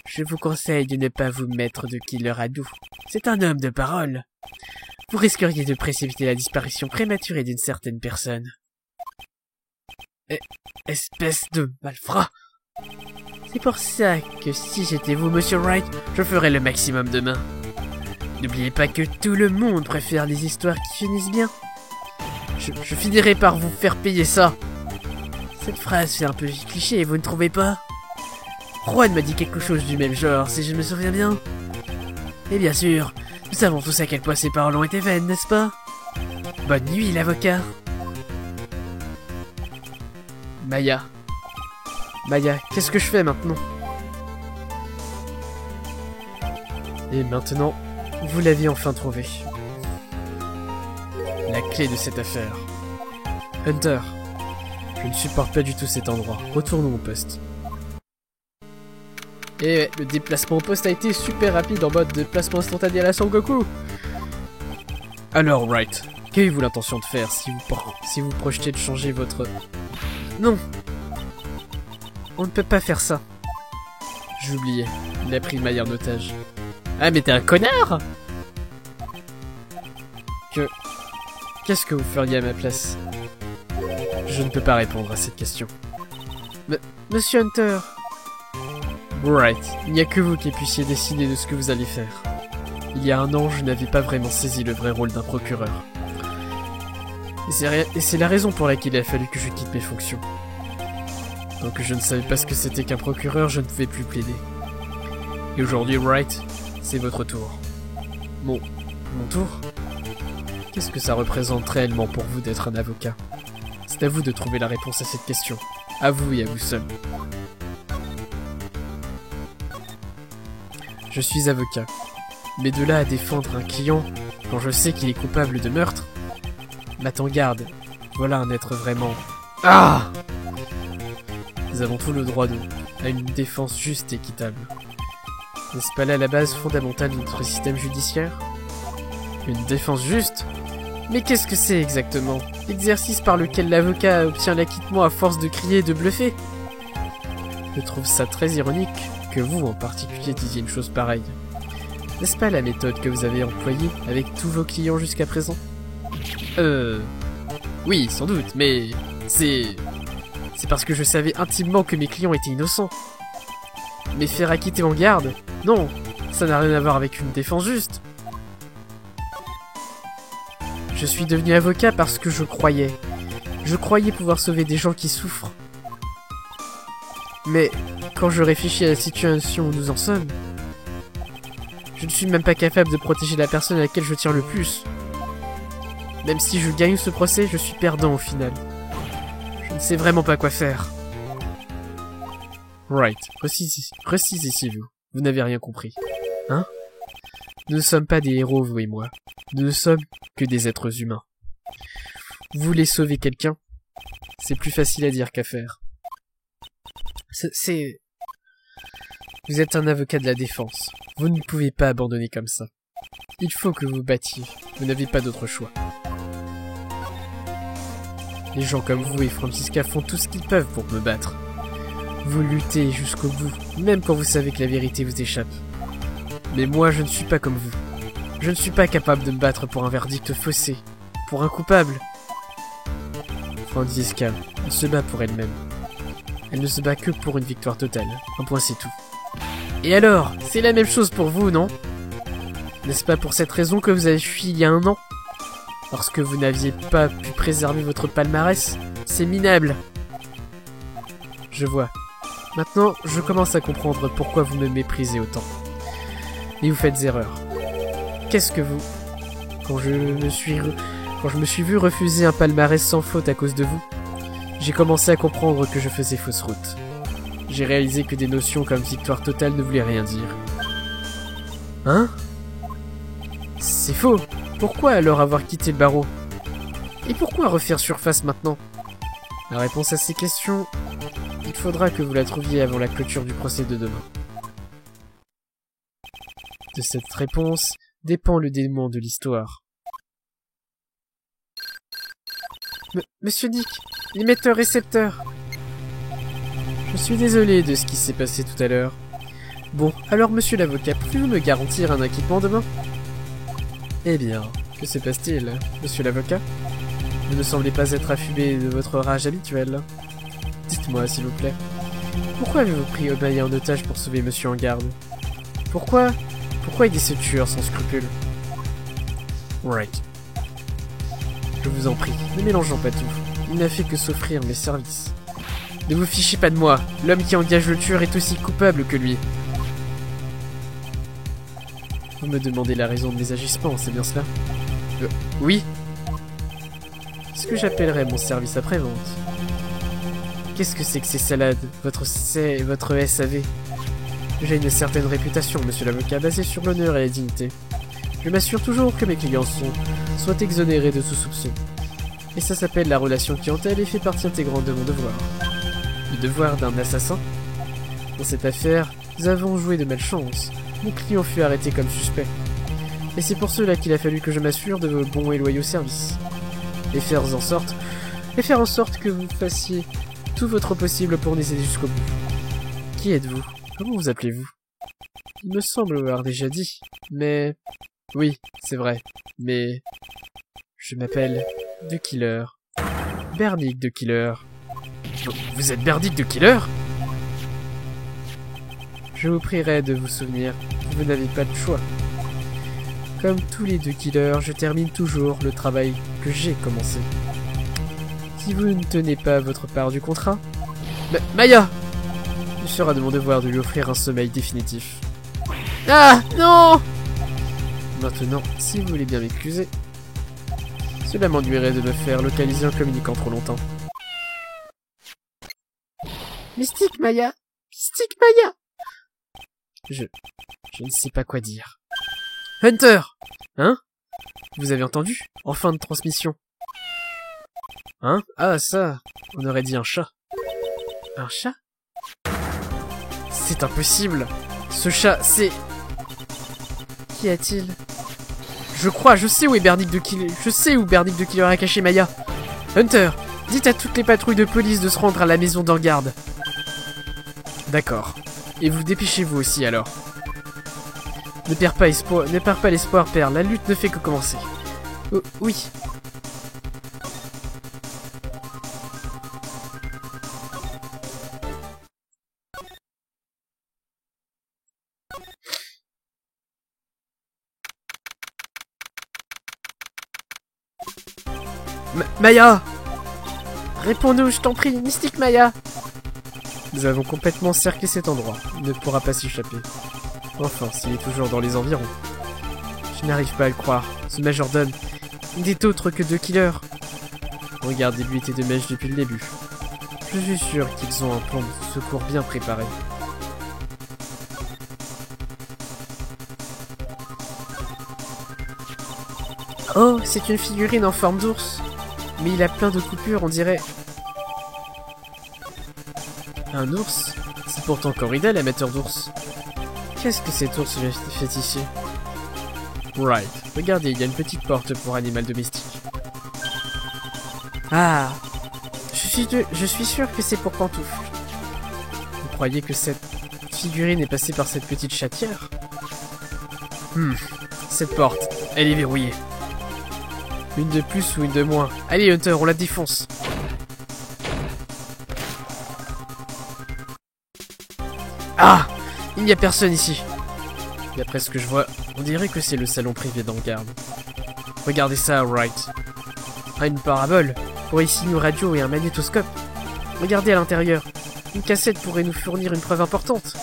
Je vous conseille de ne pas vous mettre de Killer à dos. C'est un homme de parole. Vous risqueriez de précipiter la disparition prématurée d'une certaine personne. Espèce de malfrat! C'est pour ça que si j'étais vous, Monsieur Wright, je ferais le maximum demain. N'oubliez pas que tout le monde préfère les histoires qui finissent bien. Je finirai par vous faire payer ça. Cette phrase fait un peu cliché, vous ne trouvez pas? Juan m'a dit quelque chose du même genre, si je me souviens bien. Et bien sûr, nous savons tous à quel point ces paroles ont été vaines, n'est-ce pas? Bonne nuit, l'avocat. Maya, qu'est-ce que je fais maintenant? Et maintenant, vous l'aviez enfin trouvé. La clé de cette affaire. Hunter, je ne supporte pas du tout cet endroit. Retournons au poste. Et le déplacement au poste a été super rapide en mode déplacement instantané à la Sangoku. Alors, Wright, qu'avez-vous l'intention de faire si vous projetez de changer votre... Non. On ne peut pas faire ça. J'oubliais. Il a pris Maya en otage. Ah, mais t'es un connard! Qu'est-ce que vous feriez à ma place? Je ne peux pas répondre à cette question. Monsieur Hunter! Right. Il n'y a que vous qui puissiez décider de ce que vous allez faire. Il y a un an, je n'avais pas vraiment saisi le vrai rôle d'un procureur. Et c'est la raison pour laquelle il a fallu que je quitte mes fonctions. Tant que je ne savais pas ce que c'était qu'un procureur, je ne pouvais plus plaider. Et aujourd'hui, Wright, c'est votre tour. Mon tour? Qu'est-ce que ça représente réellement pour vous d'être un avocat? C'est à vous de trouver la réponse à cette question. À vous et à vous seul. Je suis avocat. Mais de là à défendre un client, quand je sais qu'il est coupable de meurtre, m'attends garde. Voilà un être vraiment... Ah! Nous avons tout le droit à une défense juste et équitable. N'est-ce pas là la base fondamentale de notre système judiciaire? Une défense juste? Mais qu'est-ce que c'est exactement? L'exercice par lequel l'avocat obtient l'acquittement à force de crier et de bluffer? Je trouve ça très ironique que vous en particulier disiez une chose pareille. N'est-ce pas la méthode que vous avez employée avec tous vos clients jusqu'à présent? Oui, sans doute, mais c'est parce que je savais intimement que mes clients étaient innocents. Mais faire acquitter en garde? Non, ça n'a rien à voir avec une défense juste. Je suis devenu avocat parce que je croyais. Je croyais pouvoir sauver des gens qui souffrent. Mais quand je réfléchis à la situation où nous en sommes, je ne suis même pas capable de protéger la personne à laquelle je tiens le plus. Même si je gagne ce procès, je suis perdant au final. Je ne sais vraiment pas quoi faire. Right, ressaisissez-vous. Vous n'avez rien compris. Hein? Nous ne sommes pas des héros, vous et moi. Nous ne sommes que des êtres humains. Vous voulez sauver quelqu'un? C'est plus facile à dire qu'à faire. Vous êtes un avocat de la défense. Vous ne pouvez pas abandonner comme ça. Il faut que vous battiez. Vous n'avez pas d'autre choix. Les gens comme vous et Francisca font tout ce qu'ils peuvent pour me battre. Vous luttez jusqu'au bout, même quand vous savez que la vérité vous échappe. Mais moi, je ne suis pas comme vous. Je ne suis pas capable de me battre pour un verdict faussé, pour un coupable. Francisca, elle se bat pour elle-même. Elle ne se bat que pour une victoire totale. Un point, c'est tout. Et alors, c'est la même chose pour vous, non? N'est-ce pas pour cette raison que vous avez fui il y a un an? Parce que vous n'aviez pas pu préserver votre palmarès? C'est minable. Je vois. Maintenant, je commence à comprendre pourquoi vous me méprisez autant. Et vous faites erreur. Qu'est-ce que vous... Quand je me suis vu refuser un palmarès sans faute à cause de vous, j'ai commencé à comprendre que je faisais fausse route. J'ai réalisé que des notions comme victoire totale ne voulaient rien dire. Hein? C'est faux. Pourquoi alors avoir quitté le barreau? Et pourquoi refaire surface maintenant? La réponse à ces questions, il faudra que vous la trouviez avant la clôture du procès de demain. De cette réponse dépend le dénouement de l'histoire. Monsieur Dick, l'émetteur-récepteur. Je suis désolé de ce qui s'est passé tout à l'heure. Bon, alors monsieur l'avocat, pouvez-vous me garantir un acquittement demain? Eh bien, que se passe-t-il, monsieur l'avocat? Vous ne semblez pas être affubé de votre rage habituelle. Dites-moi, s'il vous plaît. Pourquoi avez-vous pris Obaya en otage pour sauver monsieur en garde? Pourquoi aider ce tueur sans scrupules? Right. Je vous en prie, ne mélangeons pas tout. Il n'a fait que s'offrir mes services. Ne vous fichez pas de moi. L'homme qui engage le tueur est aussi coupable que lui. Vous me demandez la raison de mes agissements, c'est bien cela? Oui. Ce que j'appellerais mon service après-vente. Qu'est-ce que c'est que ces salades? Votre SAV? J'ai une certaine réputation, monsieur l'avocat, basée sur l'honneur et la dignité. Je m'assure toujours que mes clients soient exonérés de tout soupçon. Et ça s'appelle la relation clientèle et fait partie intégrante de mon devoir. Le devoir d'un assassin? Dans cette affaire, nous avons joué de malchance. Mon client fut arrêté comme suspect. Et c'est pour cela qu'il a fallu que je m'assure de vos bons et loyaux services. Et faire en sorte que vous fassiez tout votre possible pour nous aider jusqu'au bout. Qui êtes-vous? Comment vous appelez-vous? Il me semble avoir déjà dit, mais... Oui, c'est vrai, mais... Je m'appelle The Killer. Bernick The Killer. Vous êtes Bernick The Killer? Je vous prierai de vous souvenir que vous n'avez pas de choix. Comme tous les deux killers, je termine toujours le travail que j'ai commencé. Si vous ne tenez pas votre part du contrat... Maya! Il sera de mon devoir de lui offrir un sommeil définitif. Ah, non! Maintenant, si vous voulez bien m'excuser, cela m'ennuierait de me faire localiser en communiquant trop longtemps. Mystique Maya! Mystique Maya! Je ne sais pas quoi dire. Hunter! Hein? Vous avez entendu? En fin de transmission. Hein? Ah, ça, on aurait dit un chat. Un chat? C'est impossible! Ce chat, c'est... Qu'y a-t-il? Je sais où est Bernick The Killer. Je sais où Bernick The Killer a caché Maya. Hunter, dites à toutes les patrouilles de police de se rendre à la maison d'Engarde. D'accord. Et vous dépêchez-vous aussi alors. Ne perds pas l'espoir, père. La lutte ne fait que commencer. Oh, oui. Maya! Réponds-nous, je t'en prie, Mystique Maya! Nous avons complètement cerclé cet endroit. Il ne pourra pas s'échapper. Enfin, s'il est toujours dans les environs. Je n'arrive pas à le croire. Ce majordome, il n'est autre que deux killers. Regardez-lui était de mèche depuis le début. Je suis sûr qu'ils ont un plan de secours bien préparé. Oh, c'est une figurine en forme d'ours. Mais il a plein de coupures, on dirait... Un ours? C'est pourtant Corrida, l'amateur d'ours. Qu'est-ce que cet ours fait ici? Right. Regardez, il y a une petite porte pour animal domestique. Ah! Je suis sûr que c'est pour Pantoufle. Vous croyez que cette figurine est passée par cette petite chatière? Cette porte, elle est verrouillée. Une de plus ou une de moins. Allez Hunter, on la défonce. Ah! Il n'y a personne ici. D'après ce que je vois, on dirait que c'est le salon privé d'Engarde. Regardez ça, Wright. Ah, une parabole. Pour ici une radio et un magnétoscope. Regardez à l'intérieur. Une cassette pourrait nous fournir une preuve importante.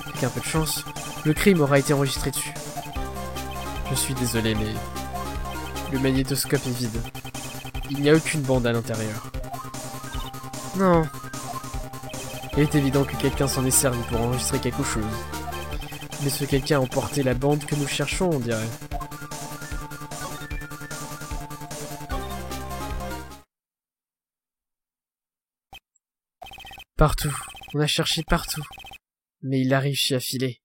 Avec un peu de chance, le crime aura été enregistré dessus. Je suis désolé, mais... Le magnétoscope est vide. Il n'y a aucune bande à l'intérieur. Non. Il est évident que quelqu'un s'en est servi pour enregistrer quelque chose. Mais ce quelqu'un a emporté la bande que nous cherchons, on dirait. Partout. On a cherché partout. Mais il a réussi à filer.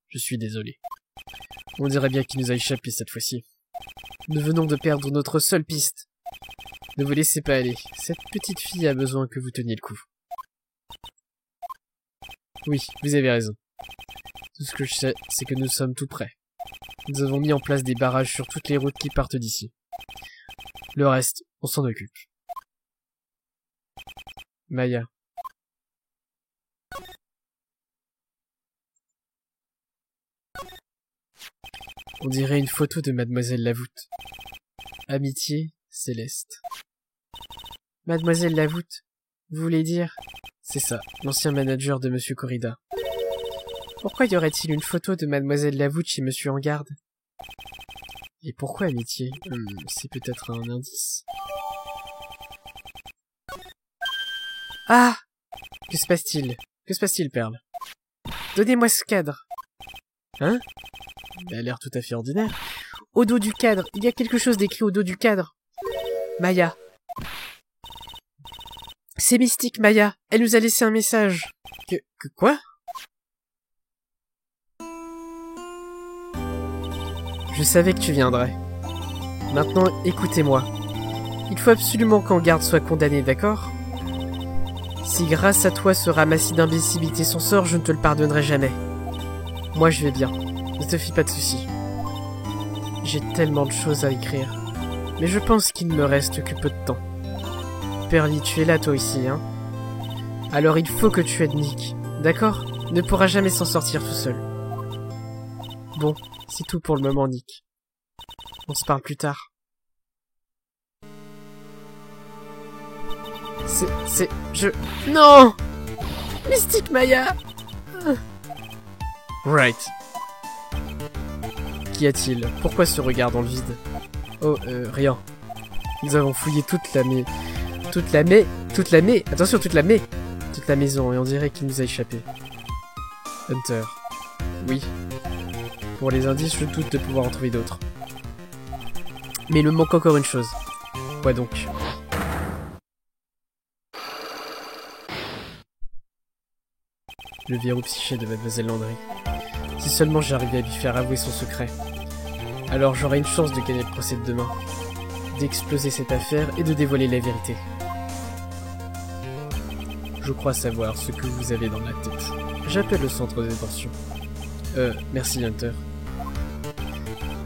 Je suis désolé. On dirait bien qu'il nous a échappé cette fois-ci. Nous venons de perdre notre seule piste. Ne vous laissez pas aller. Cette petite fille a besoin que vous teniez le coup. Oui, vous avez raison. Tout ce que je sais, c'est que nous sommes tout près. Nous avons mis en place des barrages sur toutes les routes qui partent d'ici. Le reste, on s'en occupe. Maya. On dirait une photo de Mademoiselle Lavoute. Amitié, Céleste. Mademoiselle Lavoute, vous voulez dire? C'est ça, l'ancien manager de Monsieur Corrida. Pourquoi y aurait-il une photo de Mademoiselle Lavoute chez Monsieur Engarde? Et pourquoi amitié? C'est peut-être un indice. Ah! Que se passe-t-il? Que se passe-t-il, Perle? Donnez-moi ce cadre. Hein? Il a l'air tout à fait ordinaire. Au dos du cadre, il y a quelque chose d'écrit au dos du cadre. Maya. C'est Mystique, Maya. Elle nous a laissé un message. Que quoi? Je savais que tu viendrais. Maintenant, écoutez-moi. Il faut absolument qu'Engarde soit condamné, d'accord? Si grâce à toi ce ramassis d'imbécilité son sort, je ne te le pardonnerai jamais. Moi je vais bien, ne te fie pas de soucis. J'ai tellement de choses à écrire, mais je pense qu'il ne me reste que peu de temps. Pearly, tu es là toi aussi, hein? Alors il faut que tu aides Nick, d'accord? Ne pourra jamais s'en sortir tout seul. Bon, c'est tout pour le moment, Nick. On se parle plus tard. Non! Mystique Maya! Right. Qu'y a-t-il? Pourquoi ce regard dans le vide? Oh, rien. Nous avons fouillé toute la maison, et on dirait qu'il nous a échappé. Hunter. Oui. Pour les indices, je doute de pouvoir en trouver d'autres. Mais il me manque encore une chose. Quoi donc? Le verrou psyché de Mademoiselle Landry. Si seulement j'arrivais à lui faire avouer son secret. Alors j'aurais une chance de gagner le procès de demain. D'exploser cette affaire et de dévoiler la vérité. Je crois savoir ce que vous avez dans la tête. J'appelle le centre de détention. Merci Hunter.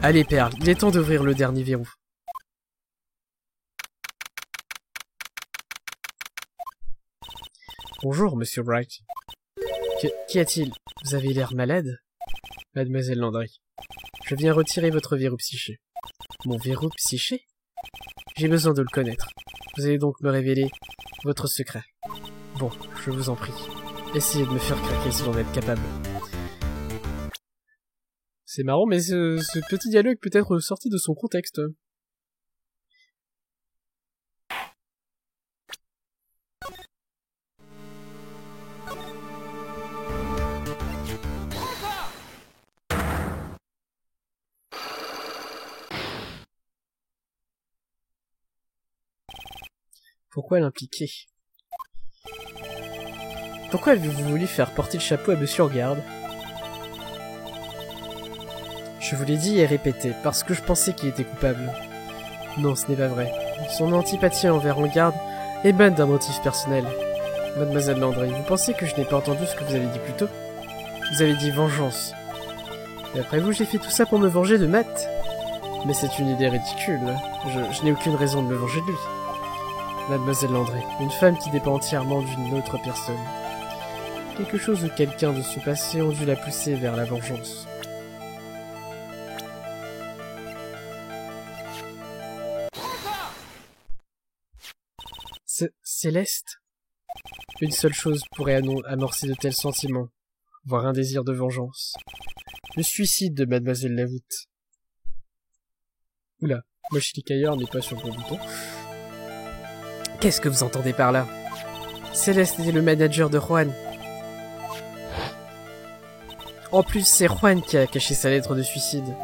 Allez Pearl, il est temps d'ouvrir le dernier verrou. Bonjour, Monsieur Bright. Qu'y a-t-il? Vous avez l'air malade? Mademoiselle Landry. Je viens retirer votre verrou psyché. Mon verrou psyché? J'ai besoin de le connaître. Vous allez donc me révéler votre secret. Bon, je vous en prie. Essayez de me faire craquer si l'on est capable. C'est marrant, mais ce petit dialogue peut être sorti de son contexte. Pourquoi l'impliquer? Pourquoi avez-vous voulu faire porter le chapeau à Monsieur en garde? Je vous l'ai dit et répété, parce que je pensais qu'il était coupable. Non, ce n'est pas vrai. Son antipathie envers en garde émane d'un motif personnel. Mademoiselle Landry, vous pensez que je n'ai pas entendu ce que vous avez dit plus tôt? Vous avez dit vengeance. Et après vous, j'ai fait tout ça pour me venger de Matt. Mais c'est une idée ridicule. Je n'ai aucune raison de me venger de lui. Mademoiselle Landry, une femme qui dépend entièrement d'une autre personne. Quelque chose ou quelqu'un de ce passé ont dû la pousser vers la vengeance. Céleste? Une seule chose pourrait amorcer de tels sentiments, voire un désir de vengeance. Le suicide de Mademoiselle Lavout. Oula, moi je clique ailleurs mais pas sur le bon bouton. Qu'est-ce que vous entendez par là? Céleste était le manager de Juan. En plus, c'est Juan qui a caché sa lettre de suicide.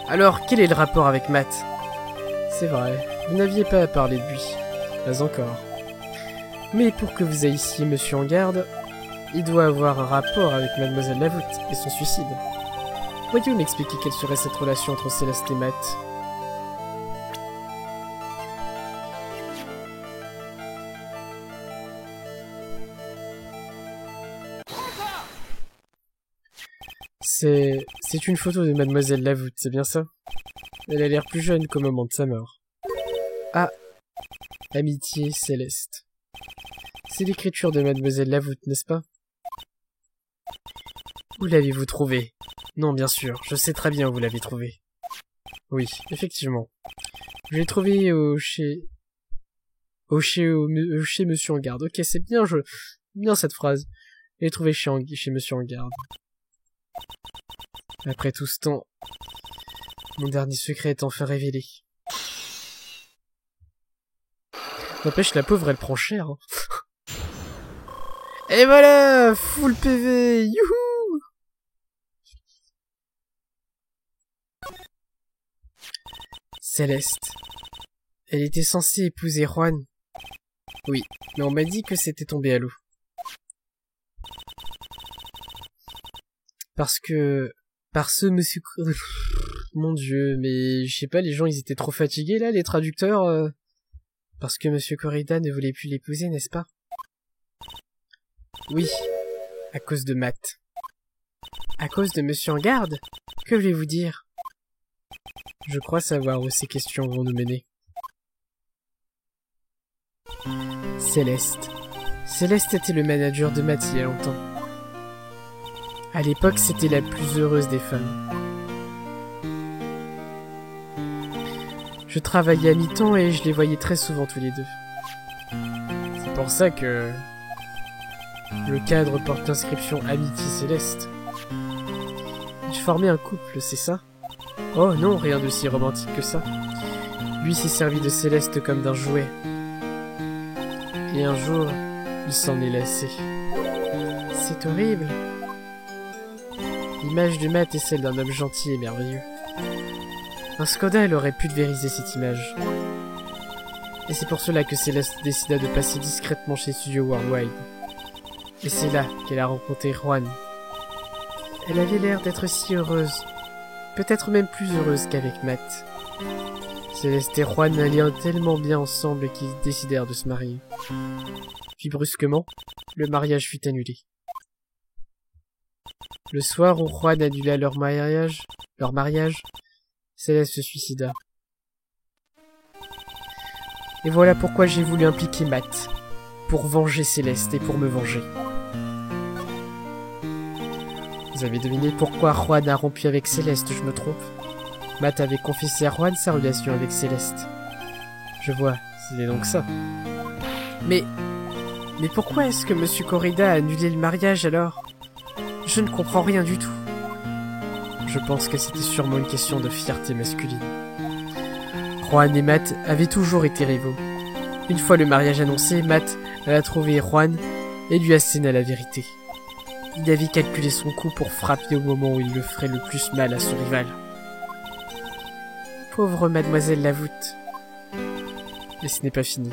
Alors, quel est le rapport avec Matt? C'est vrai, vous n'aviez pas à parler de lui. Pas encore. Mais pour que vous haissiez Monsieur en garde, il doit avoir un rapport avec Mademoiselle Lavout et son suicide. Pourriez-vous m'expliquer quelle serait cette relation entre Céleste et Matt? C'est une photo de Mademoiselle Lavout, c'est bien ça? Elle a l'air plus jeune qu'au moment de sa mort. Ah, amitié Céleste. C'est l'écriture de Mademoiselle Lavout, n'est-ce pas? Où l'avez-vous trouvé? Non, bien sûr, je sais très bien où vous l'avez trouvé. Oui, effectivement. Je l'ai trouvé chez Monsieur en garde. Ok, c'est bien, bien cette phrase. Je l'ai trouvé chez Monsieur en garde. Après tout ce temps, mon dernier secret est enfin révélé. N'empêche, la pauvre, elle prend cher. Hein. Et voilà, full PV, youhou! Céleste. Elle était censée épouser Juan. Oui, mais on m'a dit que c'était tombé à l'eau. Parce ce monsieur... Mon dieu, mais je sais pas, les gens ils étaient trop fatigués là, les traducteurs. Parce que monsieur Corrida ne voulait plus l'épouser, n'est-ce pas? Oui, à cause de Matt. À cause de Monsieur en garde? Que voulez-vous dire? Je crois savoir où ces questions vont nous mener. Céleste. Céleste était le manager de Matt il y a longtemps. À l'époque, c'était la plus heureuse des femmes. Je travaillais à mi-temps et je les voyais très souvent tous les deux. C'est pour ça que le cadre porte l'inscription Amitié Céleste. Ils formaient un couple, c'est ça? Oh non, rien de si romantique que ça. Lui s'est servi de Céleste comme d'un jouet. Et un jour, il s'en est lassé. C'est horrible. L'image de Matt est celle d'un homme gentil et merveilleux. Un scandale aurait pulvérisé cette image. Et c'est pour cela que Céleste décida de passer discrètement chez Studio Worldwide. Et c'est là qu'elle a rencontré Juan. Elle avait l'air d'être si heureuse. Peut-être même plus heureuse qu'avec Matt. Céleste et Juan allaient tellement bien ensemble qu'ils décidèrent de se marier. Puis brusquement, le mariage fut annulé. Le soir où Juan annula leur mariage, Céleste se suicida. Et voilà pourquoi j'ai voulu impliquer Matt. Pour venger Céleste et pour me venger. Vous avez deviné pourquoi Juan a rompu avec Céleste, je me trompe? Matt avait confessé à Juan sa relation avec Céleste. Je vois, c'est donc ça. Mais pourquoi est-ce que Monsieur Corrida a annulé le mariage alors? Je ne comprends rien du tout. Je pense que c'était sûrement une question de fierté masculine. Juan et Matt avaient toujours été rivaux. Une fois le mariage annoncé, Matt a trouvé Juan et lui assèna la vérité. Il avait calculé son coup pour frapper au moment où il le ferait le plus mal à son rival. Pauvre mademoiselle Lavoute. Et ce n'est pas fini.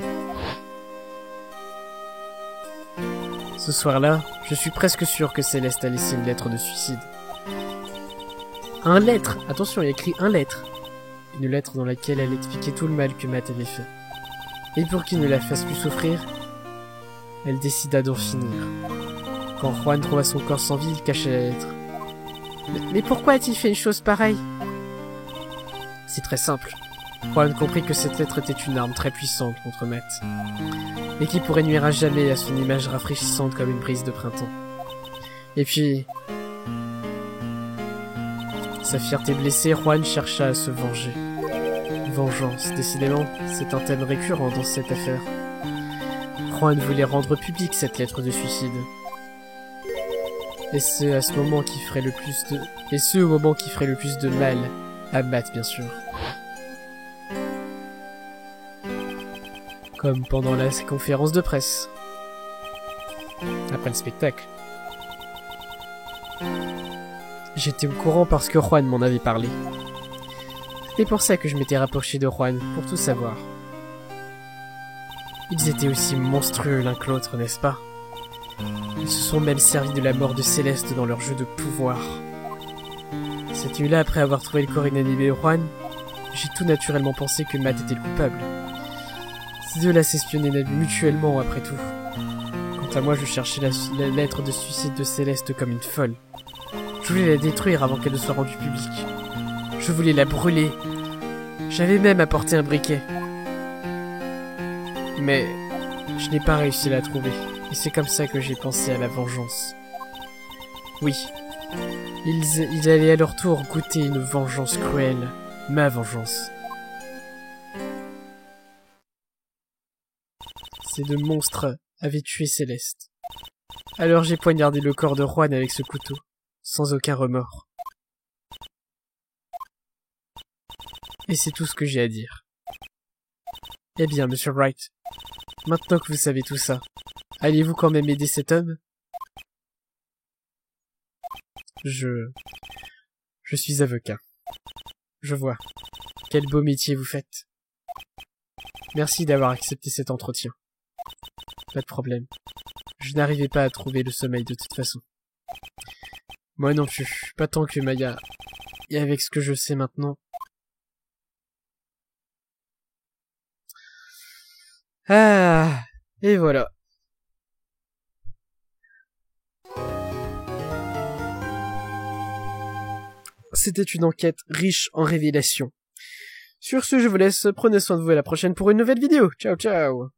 Ce soir-là, je suis presque sûr que Céleste a laissé une lettre de suicide. Un lettre! Attention, il y a écrit un lettre. Une lettre dans laquelle elle expliquait tout le mal que Matt avait fait. Et pour qu'il ne la fasse plus souffrir, elle décida d'en finir. Quand Juan trouva son corps sans vie, il cachait la lettre. Mais pourquoi a-t-il fait une chose pareille? C'est très simple. Juan comprit que cette lettre était une arme très puissante contre Matt, mais qui pourrait nuire à jamais à son image rafraîchissante comme une brise de printemps. Et puis, sa fierté blessée, Juan chercha à se venger. Vengeance, décidément, c'est un thème récurrent dans cette affaire. Juan voulait rendre publique cette lettre de suicide. Et c'est à ce moment qui ferait le plus de... Et ce au moment qui ferait le plus de mal à Matt, bien sûr. Comme pendant la conférence de presse. Après le spectacle. J'étais au courant parce que Juan m'en avait parlé. C'est pour ça que je m'étais rapproché de Juan, pour tout savoir. Ils étaient aussi monstrueux l'un que l'autre, n'est-ce pas? Ils se sont même servis de la mort de Céleste dans leur jeu de pouvoir. Cette nuit-là, après avoir trouvé le corps inanimé de Juan, j'ai tout naturellement pensé que Matt était le coupable. Ces deux-là s'espionnaient mutuellement, après tout. Quant à moi, je cherchais la lettre de suicide de Céleste comme une folle. Je voulais la détruire avant qu'elle ne soit rendue publique. Je voulais la brûler. J'avais même apporté un briquet. Mais je n'ai pas réussi à la trouver. Et c'est comme ça que j'ai pensé à la vengeance. Oui. Ils allaient à leur tour goûter une vengeance cruelle. Ma vengeance. Ces deux monstres avaient tué Céleste. Alors j'ai poignardé le corps de Juan avec ce couteau, sans aucun remords. Et c'est tout ce que j'ai à dire. Eh bien, Monsieur Wright, maintenant que vous savez tout ça, allez-vous quand même aider cet homme? Je suis avocat. Je vois. Quel beau métier vous faites. Merci d'avoir accepté cet entretien. Pas de problème. Je n'arrivais pas à trouver le sommeil de toute façon. Moi non plus. Pas tant que Maya. Et avec ce que je sais maintenant... Ah, et voilà. c'était une enquête riche en révélations. Sur ce, je vous laisse, prenez soin de vous à la prochaine pour une nouvelle vidéo. Ciao ciao.